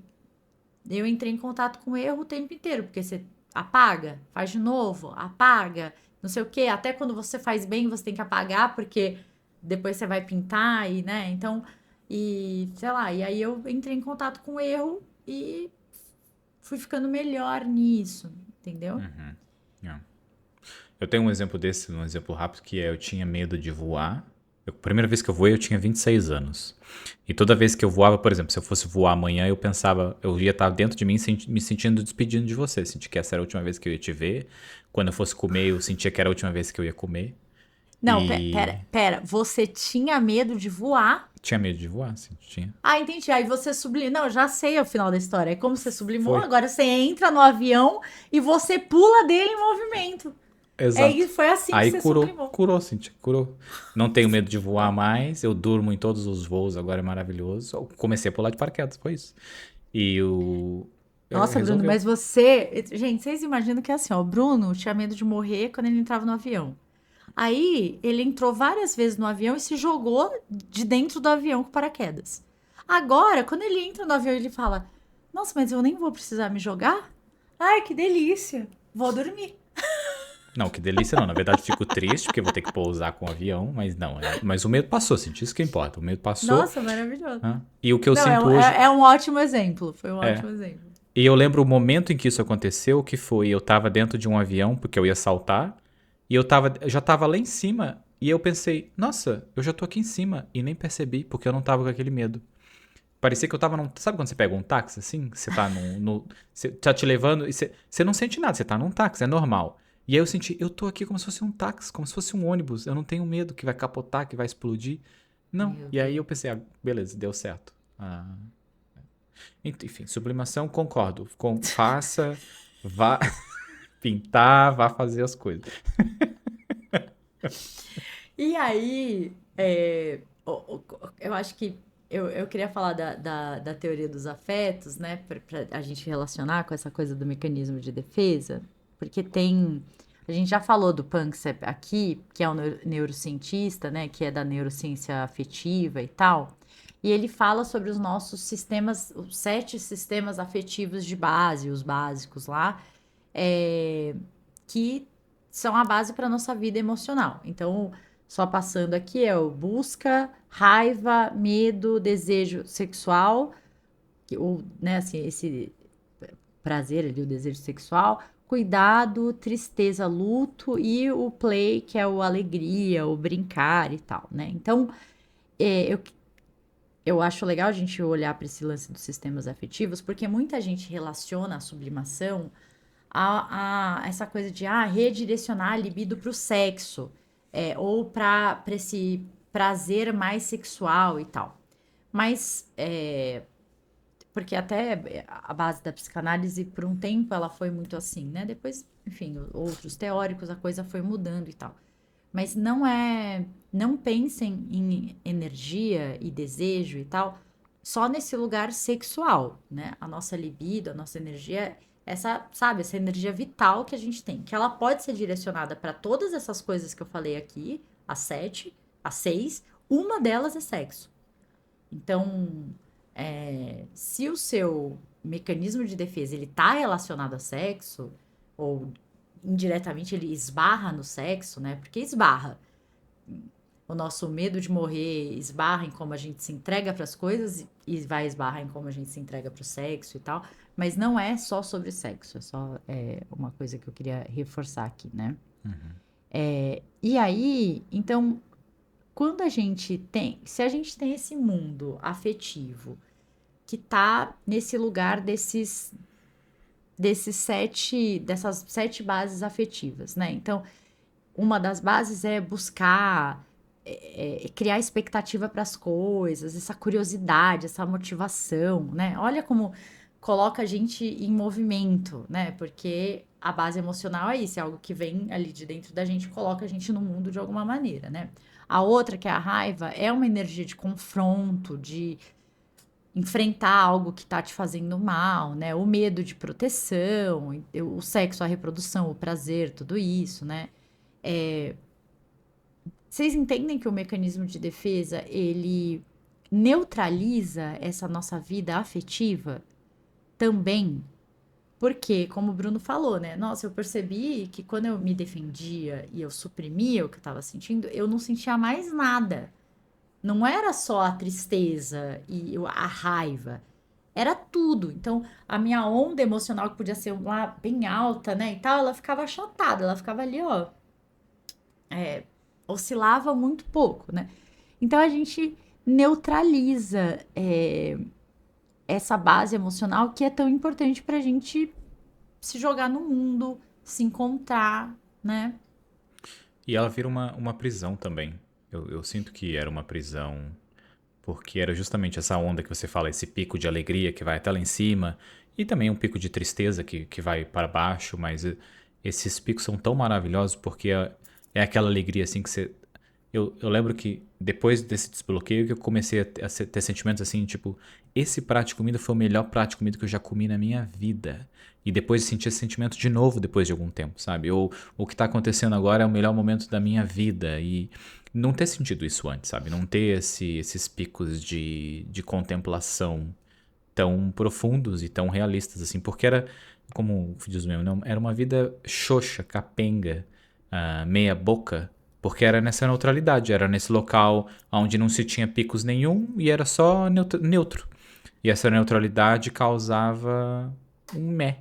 eu entrei em contato com o erro o tempo inteiro, porque você apaga, faz de novo, apaga, não sei o que, até quando você faz bem você tem que apagar, porque depois você vai pintar e, né, então, e sei lá, e aí eu entrei em contato com o erro e fui ficando melhor nisso, entendeu? É. Eu tenho um exemplo desse, um exemplo rápido, que é eu tinha medo de voar. A primeira vez que eu voei, eu tinha 26 anos. E toda vez que eu voava, por exemplo, se eu fosse voar amanhã, eu pensava, eu ia estar dentro de mim me sentindo despedindo de você. Senti que essa era a última vez que eu ia te ver. Quando eu fosse comer, eu sentia que era a última vez que eu ia comer. Não, E pera, você tinha medo de voar? tinha medo de voar, sim, tinha. Ah, entendi. Aí você sublimou. Não, eu já sei o final da história. É como você sublimou, Foi. agora você entra no avião e você pula dele em movimento. Exato. Foi assim que Aí você sublimou. curou, Cintia, curou. Não tenho medo de voar mais, eu durmo em todos os voos, agora é maravilhoso. Eu comecei a pular de paraquedas, foi isso. E o. Nossa, Bruno, Resolveu. mas você. Gente, vocês imaginam que é assim, ó. O Bruno tinha medo de morrer quando ele entrava no avião. Aí ele entrou várias vezes no avião e se jogou de dentro do avião com paraquedas. Agora, quando ele entra no avião, ele fala: Nossa, mas eu nem vou precisar me jogar? Ai, que delícia! Vou dormir. Não, que delícia não. Na verdade, fico triste porque vou ter que pousar com o avião, mas não. Mas o medo passou, Cintia, isso que importa. O medo passou. Nossa, maravilhoso. E o que eu Não, sinto hoje é um ótimo exemplo. Foi um é. ótimo exemplo. E eu lembro o momento em que isso aconteceu, que foi eu tava dentro de um avião, porque eu ia saltar, e eu já tava lá em cima, e eu pensei, nossa, eu já tô aqui em cima, e nem percebi, porque eu não tava com aquele medo. Parecia que eu tava num. Sabe quando você pega um táxi assim? Você tá você tá te levando e você não sente nada, você tá num táxi, é normal. E aí eu senti, eu tô aqui como se fosse um táxi, como se fosse um ônibus. Eu não tenho medo que vai capotar, que vai explodir. Não. Meu E aí eu Deus. pensei, beleza, deu certo. Enfim, sublimação, concordo. Faça, vá pintar, vá fazer as coisas. E aí, eu acho que eu queria falar da teoria dos afetos, né? Pra a gente relacionar com essa coisa do mecanismo de defesa, porque tem. A gente já falou do Panksepp aqui, que é um neurocientista, né? Que é da neurociência afetiva e tal. E ele fala sobre os nossos sistemas, os 7 sistemas afetivos de base, os básicos lá, é, que são a base para nossa vida emocional. Então, só passando aqui é o busca, raiva, medo, desejo sexual, ou, né, assim, esse prazer ali, o desejo sexual, cuidado, tristeza, luto e o play, que é o alegria, o brincar e tal, né? Então, eu acho legal a gente olhar para esse lance dos sistemas afetivos, porque muita gente relaciona a sublimação a essa coisa de redirecionar a libido para o sexo, ou para esse prazer mais sexual e tal. Mas, porque até a base da psicanálise, por um tempo, ela foi muito assim, né? Depois, enfim, outros teóricos, a coisa foi mudando e tal. Mas não é. Não pensem em energia e desejo e tal só nesse lugar sexual, né? A nossa libido, a nossa energia, essa, sabe, essa energia vital que a gente tem, que ela pode ser direcionada para todas essas coisas que eu falei aqui, as 7, as 6, uma delas é sexo. Então, se o seu mecanismo de defesa ele tá relacionado a sexo, ou indiretamente ele esbarra no sexo, né? Porque esbarra. O nosso medo de morrer esbarra em como a gente se entrega para as coisas e vai esbarrar em como a gente se entrega para o sexo e tal. Mas não é só sobre sexo, é só uma coisa que eu queria reforçar aqui, né? E aí, então, quando a gente tem, se a gente tem esse mundo afetivo que tá nesse lugar dessas 7 bases afetivas, né? Então, uma das bases é buscar criar expectativa para as coisas, essa curiosidade, essa motivação, né? Olha como coloca a gente em movimento, né? Porque a base emocional é isso, é algo que vem ali de dentro da gente, e coloca a gente no mundo de alguma maneira, né? A outra, que é a raiva, é uma energia de confronto, de enfrentar algo que tá te fazendo mal, né? O medo de proteção, o sexo, a reprodução, o prazer, tudo isso, né? Vocês entendem que o mecanismo de defesa, ele neutraliza essa nossa vida afetiva também? Porque, como o Bruno falou, né? Nossa, eu percebi que quando eu me defendia e eu suprimia o que eu estava sentindo, eu não sentia mais nada. Não era só a tristeza e a raiva, era tudo. Então, a minha onda emocional, que podia ser lá bem alta, né, e tal, ela ficava achatada, ela ficava ali, ó, oscilava muito pouco, né? Então, a gente neutraliza essa base emocional que é tão importante pra gente se jogar no mundo, se encontrar, né? E ela vira uma prisão também. Eu sinto que era uma prisão, porque era justamente essa onda que você fala, esse pico de alegria que vai até lá em cima, e também um pico de tristeza que vai para baixo, mas esses picos são tão maravilhosos porque é aquela alegria assim que você. Eu lembro que depois desse desbloqueio que eu comecei a ter sentimentos assim, tipo, esse prato de comida foi o melhor prato de comida que eu já comi na minha vida. E depois senti esse sentimento de novo depois de algum tempo, sabe? Ou o que tá acontecendo agora é o melhor momento da minha vida. E não ter sentido isso antes, sabe? Não ter esses picos de contemplação tão profundos e tão realistas, assim. Porque era, como diz o meu, não, era uma vida xoxa, capenga, meia boca, porque era nessa neutralidade, era nesse local onde não se tinha picos nenhum e era só neutro. E essa neutralidade causava um meh.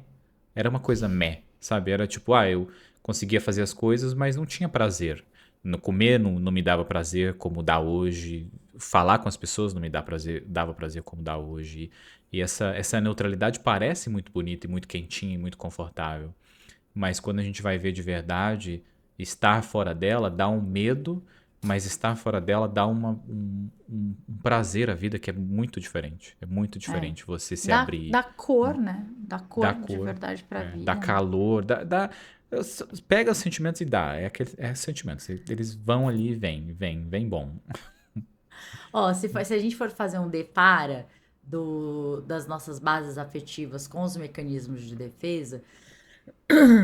Era uma coisa meh, sabe? Era tipo, eu conseguia fazer as coisas, mas não tinha prazer. No comer não me dava prazer como dá hoje. Falar com as pessoas não me dava prazer como dá hoje. E essa neutralidade parece muito bonita e muito quentinha e muito confortável. Mas quando a gente vai ver de verdade, estar fora dela dá um medo, mas estar fora dela dá um prazer à vida que é muito diferente. É muito É. diferente você se Dá abrir, cor, né? Dá dá cor de cor, verdade pra dá vida, né? calor, pega os sentimentos e dá. É sentimentos. Eles vão ali e vem bom. Ó, se a gente for fazer um depara das nossas bases afetivas com os mecanismos de defesa,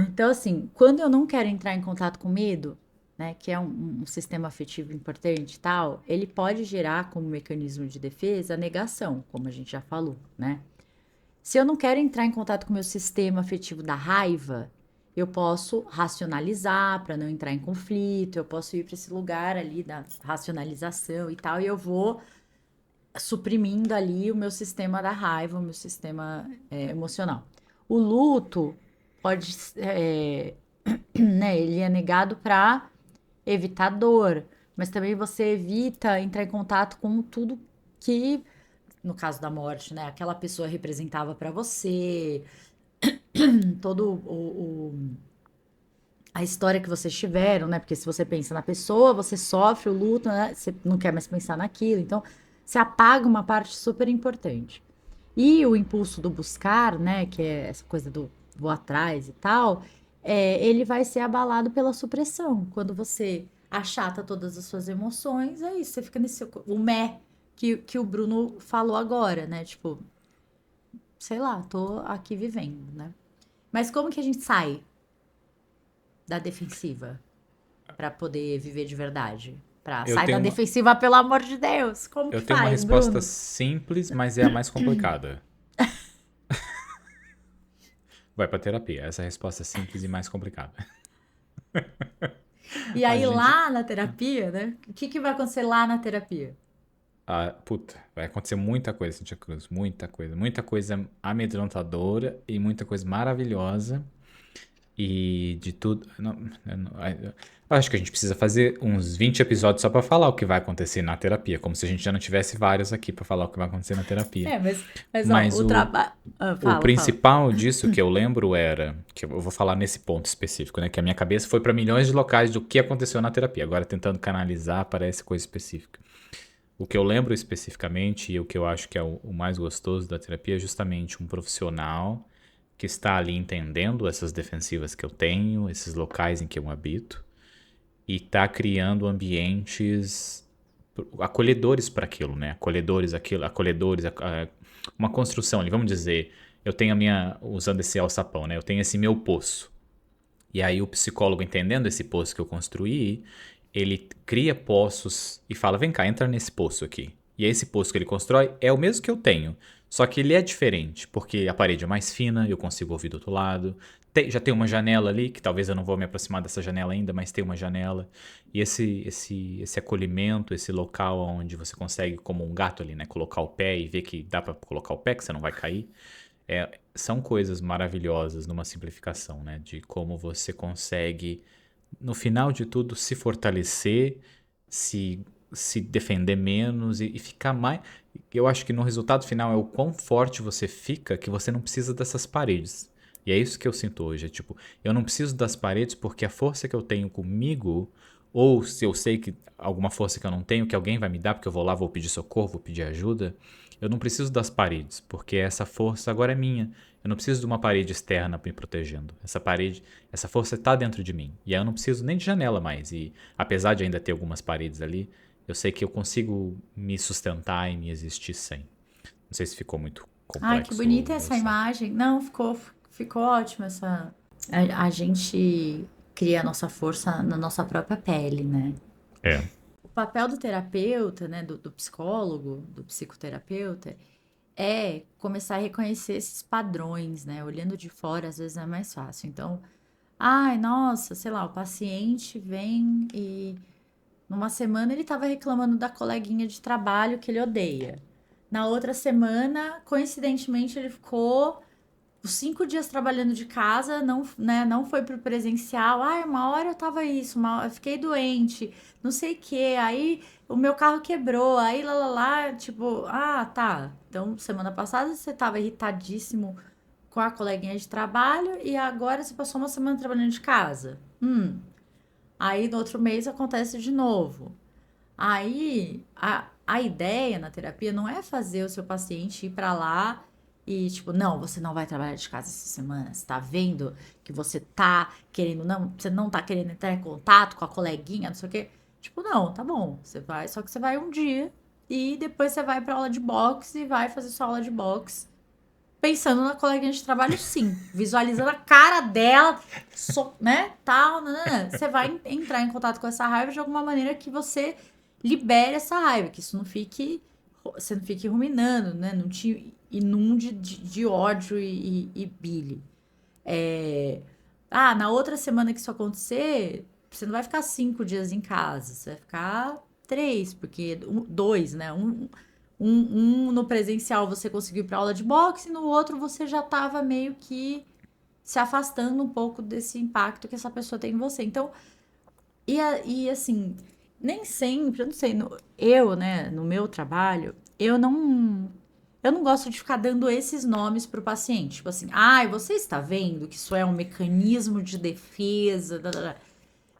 então assim, quando eu não quero entrar em contato com medo, né, que é um sistema afetivo importante e tal, ele pode gerar como mecanismo de defesa a negação, como a gente já falou, né? Se eu não quero entrar em contato com o meu sistema afetivo da raiva, eu posso racionalizar para não entrar em conflito, eu posso ir para esse lugar ali da racionalização e tal, e eu vou suprimindo ali o meu sistema da raiva, o meu sistema emocional. O luto pode, né, ele é negado para evitar dor, mas também você evita entrar em contato com tudo que, no caso da morte, né, aquela pessoa representava para você, todo a história que vocês tiveram, né? Porque se você pensa na pessoa, você sofre o luto, né? Você não quer mais pensar naquilo. Então, você apaga uma parte super importante. E o impulso do buscar, né? Que é essa coisa do vou atrás e tal, ele vai ser abalado pela supressão. Quando você achata todas as suas emoções, é isso. Você fica nesse o meh que o Bruno falou agora, né? Tipo, sei lá, tô aqui vivendo, né? Mas como que a gente sai da defensiva para poder viver de verdade? Pra Eu sair da tenho uma, defensiva, pelo amor de Deus. Como eu que tenho uma faz, resposta Bruno? simples, mas é a mais complicada. Vai pra terapia. Essa é a resposta simples e mais complicada. E A aí gente. lá na terapia, né? O que que vai acontecer lá na terapia? Puta, vai acontecer muita coisa, Cintia Cruz. Muita coisa. Muita coisa amedrontadora e muita coisa maravilhosa. E de tudo. Eu acho que a gente precisa fazer uns 20 episódios só pra falar o que vai acontecer na terapia, como se a gente já não tivesse vários aqui pra falar o que vai acontecer na terapia. Mas ó, Mas o trabalho. Ah, o fala. principal disso que eu lembro era, que eu vou falar nesse ponto específico, né? Que a minha cabeça foi pra milhões de locais do que aconteceu na terapia. Agora tentando canalizar parece coisa específica. O que eu lembro especificamente e o que eu acho que é o mais gostoso da terapia é justamente um profissional que está ali entendendo essas defensivas que eu tenho, esses locais em que eu habito, e está criando ambientes acolhedores para aquilo, né? Acolhedores, aquilo, acolhedores, uma construção ali, vamos dizer, eu tenho a minha, usando esse alçapão, né? Eu tenho esse meu poço. E aí o psicólogo, entendendo esse poço que eu construí, ele cria poços e fala: vem cá, entra nesse poço aqui. E esse poço que ele constrói é o mesmo que eu tenho, só que ele é diferente, porque a parede é mais fina, eu consigo ouvir do outro lado. Já tem uma janela ali, que talvez eu não vou me aproximar dessa janela ainda, mas tem uma janela. E esse acolhimento, esse local onde você consegue, como um gato ali, né, colocar o pé e ver que dá para colocar o pé, que você não vai cair. São coisas maravilhosas numa simplificação, né? De como você consegue, no final de tudo, se fortalecer, se, se defender menos e ficar mais. Eu acho que no resultado final é o quão forte você fica que você não precisa dessas paredes. E é isso que eu sinto hoje. É tipo, eu não preciso das paredes porque a força que eu tenho comigo, ou se eu sei que alguma força que eu não tenho, que alguém vai me dar, porque eu vou lá, vou pedir socorro, vou pedir ajuda, eu não preciso das paredes, porque essa força agora é minha. Eu não preciso de uma parede externa me protegendo. Essa parede, essa força está dentro de mim. E aí eu não preciso nem de janela mais. E apesar de ainda ter algumas paredes ali, eu sei que eu consigo me sustentar e me existir sem. Não sei se ficou muito Ai, que complexo ou bonita deu essa certo. imagem. Não, ficou ótima essa. A gente cria a nossa força na nossa própria pele, né? É. O papel do terapeuta, né, do psicólogo, do psicoterapeuta, é começar a reconhecer esses padrões, né? Olhando de fora, às vezes é mais fácil. Então, ai, nossa, sei lá, o paciente vem e numa semana ele estava reclamando da coleguinha de trabalho que ele odeia. Na outra semana, coincidentemente, ele ficou os 5 dias trabalhando de casa, não, né, não foi pro presencial. Ai, uma hora eu tava isso, eu fiquei doente, não sei o quê. Aí o meu carro quebrou, aí lá, tipo, ah, tá. Então, semana passada você tava irritadíssimo com a coleguinha de trabalho e agora você passou uma semana trabalhando de casa. Aí no outro mês acontece de novo. Aí a ideia na terapia não é fazer o seu paciente ir para lá e tipo, não, você não vai trabalhar de casa essa semana. Você tá vendo que você tá querendo, não, você não tá querendo entrar em contato com a coleguinha, não sei o quê. Tipo, não, tá bom, você vai, só que você vai um dia e depois você vai pra aula de boxe e vai fazer sua aula de boxe pensando na coleguinha de trabalho, sim, visualizando a cara dela, né, tal, nanana. Você vai entrar em contato com essa raiva de alguma maneira que você libere essa raiva, que isso não fique, você não fique ruminando, né, não te inunde de ódio e bile. É, na outra semana que isso acontecer, você não vai ficar 5 dias em casa, você vai ficar 3, porque dois, né? Um no presencial você conseguiu ir para aula de boxe, e no outro você já estava meio que se afastando um pouco desse impacto que essa pessoa tem em você. Então, e assim, nem sempre, eu não sei, eu, né, no meu trabalho, eu não gosto de ficar dando esses nomes pro paciente. Tipo assim, ai, você está vendo que isso é um mecanismo de defesa?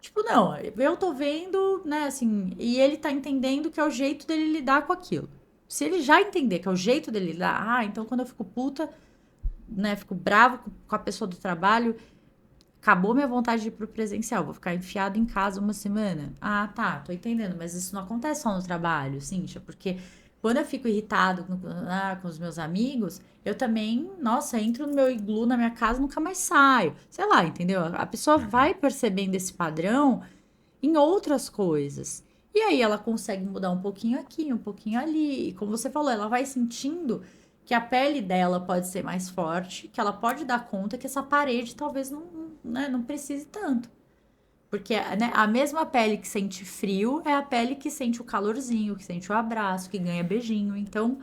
Tipo, não, eu tô vendo, né, assim, e ele tá entendendo que é o jeito dele lidar com aquilo. Se ele já entender que é o jeito dele lidar, então quando eu fico puta, né, fico bravo com a pessoa do trabalho, acabou minha vontade de ir pro presencial, vou ficar enfiado em casa uma semana. Ah, tá, tô entendendo, mas isso não acontece só no trabalho, Cíntia, porque quando eu fico irritado com os meus amigos, eu também, nossa, entro no meu iglu na minha casa e nunca mais saio. Sei lá, entendeu? A pessoa vai percebendo esse padrão em outras coisas. E aí ela consegue mudar um pouquinho aqui, um pouquinho ali. E como você falou, ela vai sentindo que a pele dela pode ser mais forte, que ela pode dar conta que essa parede talvez não precise tanto. Porque, né, a mesma pele que sente frio é a pele que sente o calorzinho, que sente o abraço, que ganha beijinho. Então,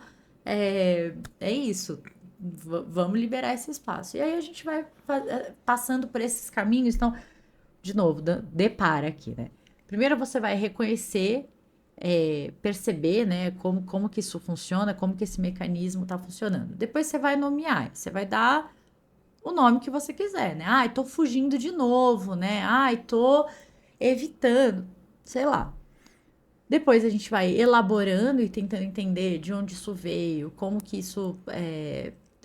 é isso. vamos liberar esse espaço. E aí a gente vai passando por esses caminhos. Então, de novo, depara aqui, né? Primeiro você vai reconhecer, perceber, né, como que isso funciona, como que esse mecanismo está funcionando. Depois você vai nomear, você vai dar o nome que você quiser, né? Ai, tô fugindo de novo, né? Ai, tô evitando, sei lá. Depois a gente vai elaborando e tentando entender de onde isso veio, como que isso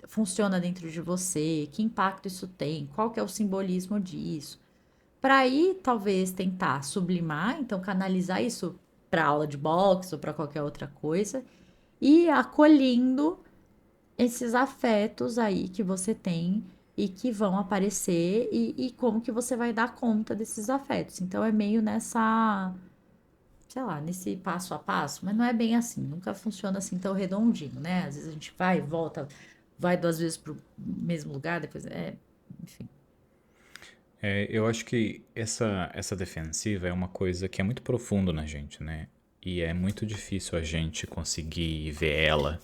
funciona dentro de você, que impacto isso tem, qual que é o simbolismo disso. Para aí, talvez, tentar sublimar, então canalizar isso para aula de boxe ou para qualquer outra coisa, e acolhendo esses afetos aí que você tem e que vão aparecer e como que você vai dar conta desses afetos. Então é meio nessa, sei lá, nesse passo a passo, mas não é bem assim, nunca funciona assim tão redondinho, né? Às vezes a gente vai, volta, vai 2 vezes pro mesmo lugar, depois enfim. Eu acho que essa defensiva é uma coisa que é muito profundo na gente, né? E é muito difícil a gente conseguir ver ela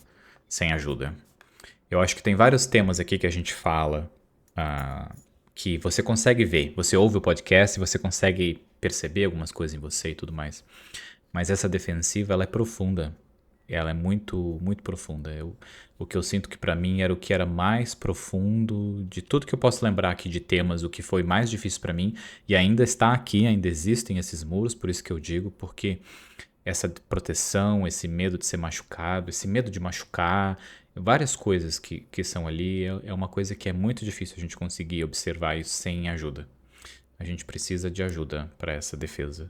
sem ajuda. Eu acho que tem vários temas aqui que a gente fala, que você consegue ver. Você ouve o podcast e você consegue perceber algumas coisas em você e tudo mais. Mas essa defensiva, ela é profunda. Ela é muito, muito profunda. O que eu sinto que pra mim era o que era mais profundo de tudo que eu posso lembrar aqui de temas, o que foi mais difícil pra mim e ainda está aqui, ainda existem esses muros, por isso que eu digo, porque essa proteção, esse medo de ser machucado, esse medo de machucar, várias coisas que são ali, é uma coisa que é muito difícil a gente conseguir observar isso sem ajuda. A gente precisa de ajuda para essa defesa.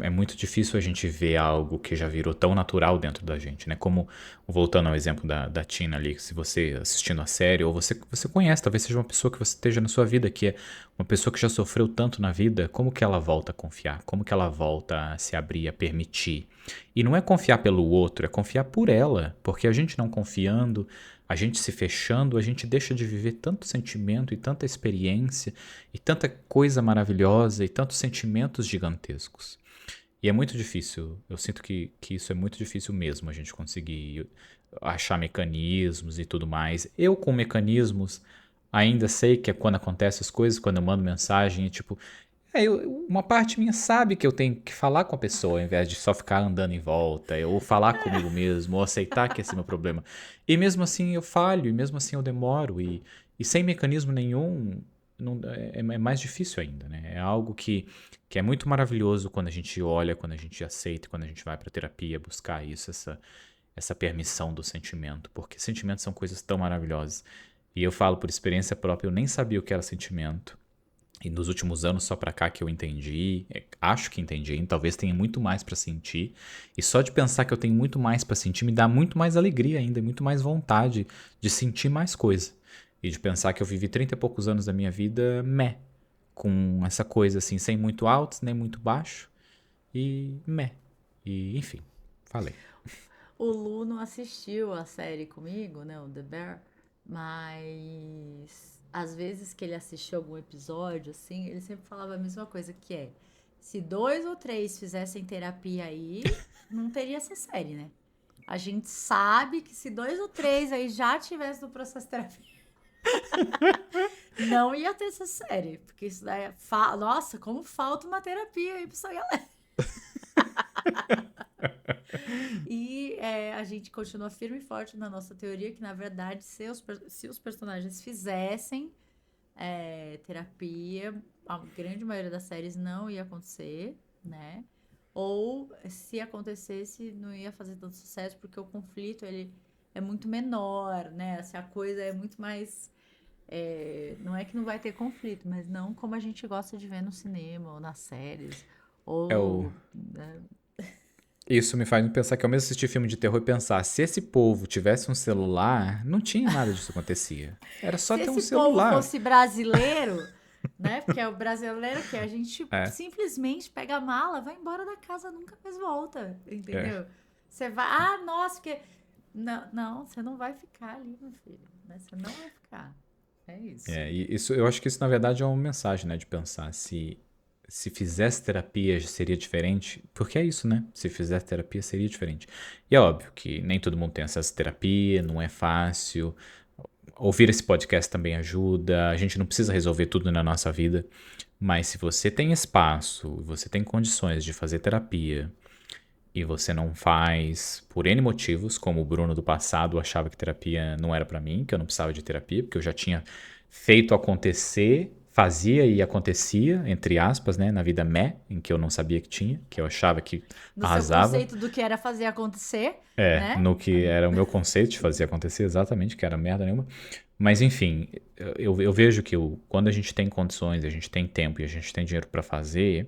É muito difícil a gente ver algo que já virou tão natural dentro da gente, né? Como, voltando ao exemplo da Tina ali, se você assistindo a série, ou você conhece, talvez seja uma pessoa que você esteja na sua vida, que é uma pessoa que já sofreu tanto na vida, como que ela volta a confiar? Como que ela volta a se abrir, a permitir? E não é confiar pelo outro, é confiar por ela, porque a gente não confiando, a gente se fechando, a gente deixa de viver tanto sentimento e tanta experiência e tanta coisa maravilhosa e tantos sentimentos gigantescos. E é muito difícil, eu sinto que isso é muito difícil mesmo, a gente conseguir achar mecanismos e tudo mais. Eu com mecanismos ainda sei que é quando acontecem as coisas, quando eu mando mensagem, tipo, uma parte minha sabe que eu tenho que falar com a pessoa ao invés de só ficar andando em volta, ou falar comigo mesmo, ou aceitar que esse é meu problema. E mesmo assim eu falho, e mesmo assim eu demoro, e sem mecanismo nenhum é mais difícil ainda, né? É algo que é muito maravilhoso quando a gente olha, quando a gente aceita, quando a gente vai para terapia buscar isso, essa permissão do sentimento, porque sentimentos são coisas tão maravilhosas. E eu falo por experiência própria, eu nem sabia o que era sentimento. E nos últimos anos, só pra cá que eu entendi, acho que entendi, talvez tenha muito mais pra sentir. E só de pensar que eu tenho muito mais pra sentir me dá muito mais alegria ainda, e muito mais vontade de sentir mais coisa. E de pensar que eu vivi 30 e poucos anos da minha vida, com essa coisa assim, sem muito alto, nem muito baixo, e E enfim, falei. O Lu não assistiu a série comigo, né, o The Bear, mas às vezes que ele assistiu algum episódio, assim, ele sempre falava a mesma coisa, que é, se 2 ou 3 fizessem terapia aí, não teria essa série, né? A gente sabe que se 2 ou 3 aí já tivesse no processo de terapia, não ia ter essa série, porque isso daí nossa, como falta uma terapia aí pra essa galera. E a gente continua firme e forte na nossa teoria que, na verdade, se os personagens fizessem terapia, a grande maioria das séries não ia acontecer, né? Ou se acontecesse, não ia fazer tanto sucesso, porque o conflito ele é muito menor, né? Assim, a coisa é muito mais. Não é que não vai ter conflito, mas não como a gente gosta de ver no cinema ou nas séries. É o, Ou. Né? Isso me faz pensar que ao mesmo assistir filme de terror e pensar, se esse povo tivesse um celular, não tinha nada disso acontecia. Era só Se ter um esse povo celular. fosse brasileiro, né? Porque é o brasileiro que a gente É, simplesmente pega a mala, vai embora da casa, nunca mais volta, é. entendeu? Você vai, ah, nossa, porque não, não, você não vai ficar ali, meu filho, né? Você não vai ficar. É isso. E isso, eu acho que isso na verdade é uma mensagem, né, de pensar se fizesse terapia seria diferente, porque é isso, né? Se fizesse terapia seria diferente. E é óbvio que nem todo mundo tem acesso à terapia, não é fácil. Ouvir esse podcast também ajuda. A gente não precisa resolver tudo na nossa vida, mas se você tem espaço, você tem condições de fazer terapia e você não faz por N motivos, como o Bruno do passado achava que terapia não era pra mim, que eu não precisava de terapia, porque eu já tinha feito acontecer, fazia e acontecia, entre aspas, né, na vida em que eu não sabia que tinha, que eu achava que No seu arrasava. conceito do que era fazer acontecer, É, né? no que era o meu conceito de fazer acontecer, exatamente, que era merda nenhuma. Mas enfim, eu vejo que quando a gente tem condições, a gente tem tempo e a gente tem dinheiro pra fazer,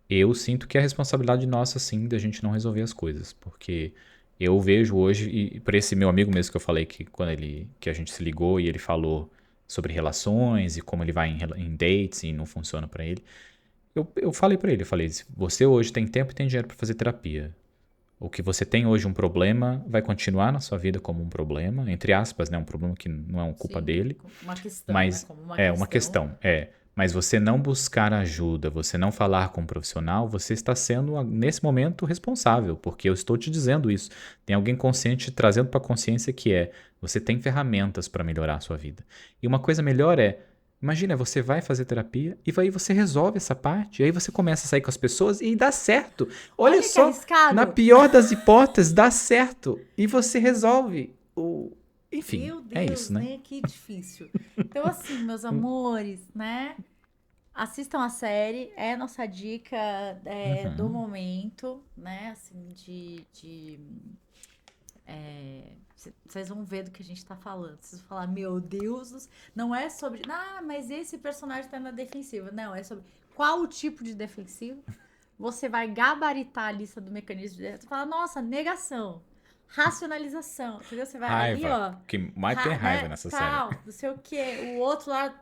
eu sinto que é responsabilidade nossa, sim, da gente não resolver as coisas. Porque eu vejo hoje, e para esse meu amigo mesmo que eu falei que que a gente se ligou e ele falou sobre relações e como ele vai em dates e não funciona pra ele. Eu falei pra ele, eu falei, se você hoje tem tempo e tem dinheiro pra fazer terapia. O que você tem hoje um problema vai continuar na sua vida como um problema, entre aspas, né? Um problema que não é uma culpa Sim, dele, uma questão, né? mas Como uma é uma questão. questão, é. Mas você não buscar ajuda, você não falar com um profissional, você está sendo, nesse momento, responsável, porque eu estou te dizendo isso. Tem alguém consciente te trazendo para a consciência que você tem ferramentas para melhorar a sua vida. E uma coisa melhor imagina, você vai fazer terapia e aí você resolve essa parte, e aí você começa a sair com as pessoas e dá certo. Olha Olha que só, na arriscado! pior das hipóteses, dá certo. E você resolve. Enfim, Meu é Deus, isso, né? né? Que difícil. Então, assim, meus amores, né? Assistam a série, é a nossa dica do Uhum. momento, né? Assim, vocês vão ver do que a gente tá falando. Vocês vão falar, meu Deus, não é sobre. Ah, mas esse personagem tá na defensiva. Não, é sobre qual o tipo de defensivo. Você vai gabaritar a lista do mecanismo de defesa. Você fala, nossa, negação, racionalização. Entendeu? Você vai ali, Raiva. ó. O que mais tem raiva Né, nessa série. tal, não sei o quê. O outro lá.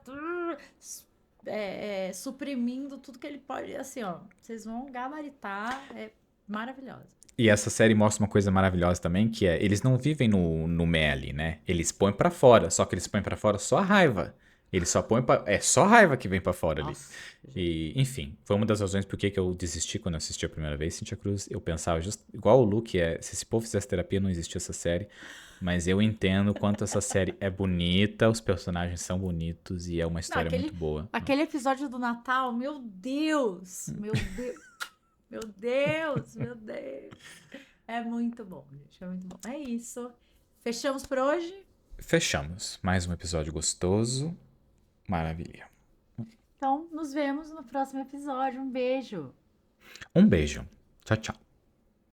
Suprimindo tudo que ele pode. Assim, ó. Vocês vão gabaritar. É maravilhosa. E essa série mostra uma coisa maravilhosa também, que eles não vivem no mele, né? Eles põem pra fora, só que eles põem pra fora só a raiva. Eles só põem pra... É só raiva que vem pra fora ali. Nossa, gente. E, enfim, foi uma das razões por que eu desisti quando eu assisti a primeira vez. Cintia Cruz, eu pensava, igual o Luke, se esse povo fizesse terapia, não existia essa série. Mas eu entendo quanto essa série é bonita, os personagens são bonitos e é uma Não, história muito boa. aquele episódio do Natal, meu Deus! Meu Deus! Meu Deus! Meu Deus! É muito bom, gente. É muito bom. É isso. Fechamos por hoje? Fechamos. Mais um episódio gostoso. Maravilha. Então, nos vemos no próximo episódio. Um beijo. Um beijo. Tchau, tchau.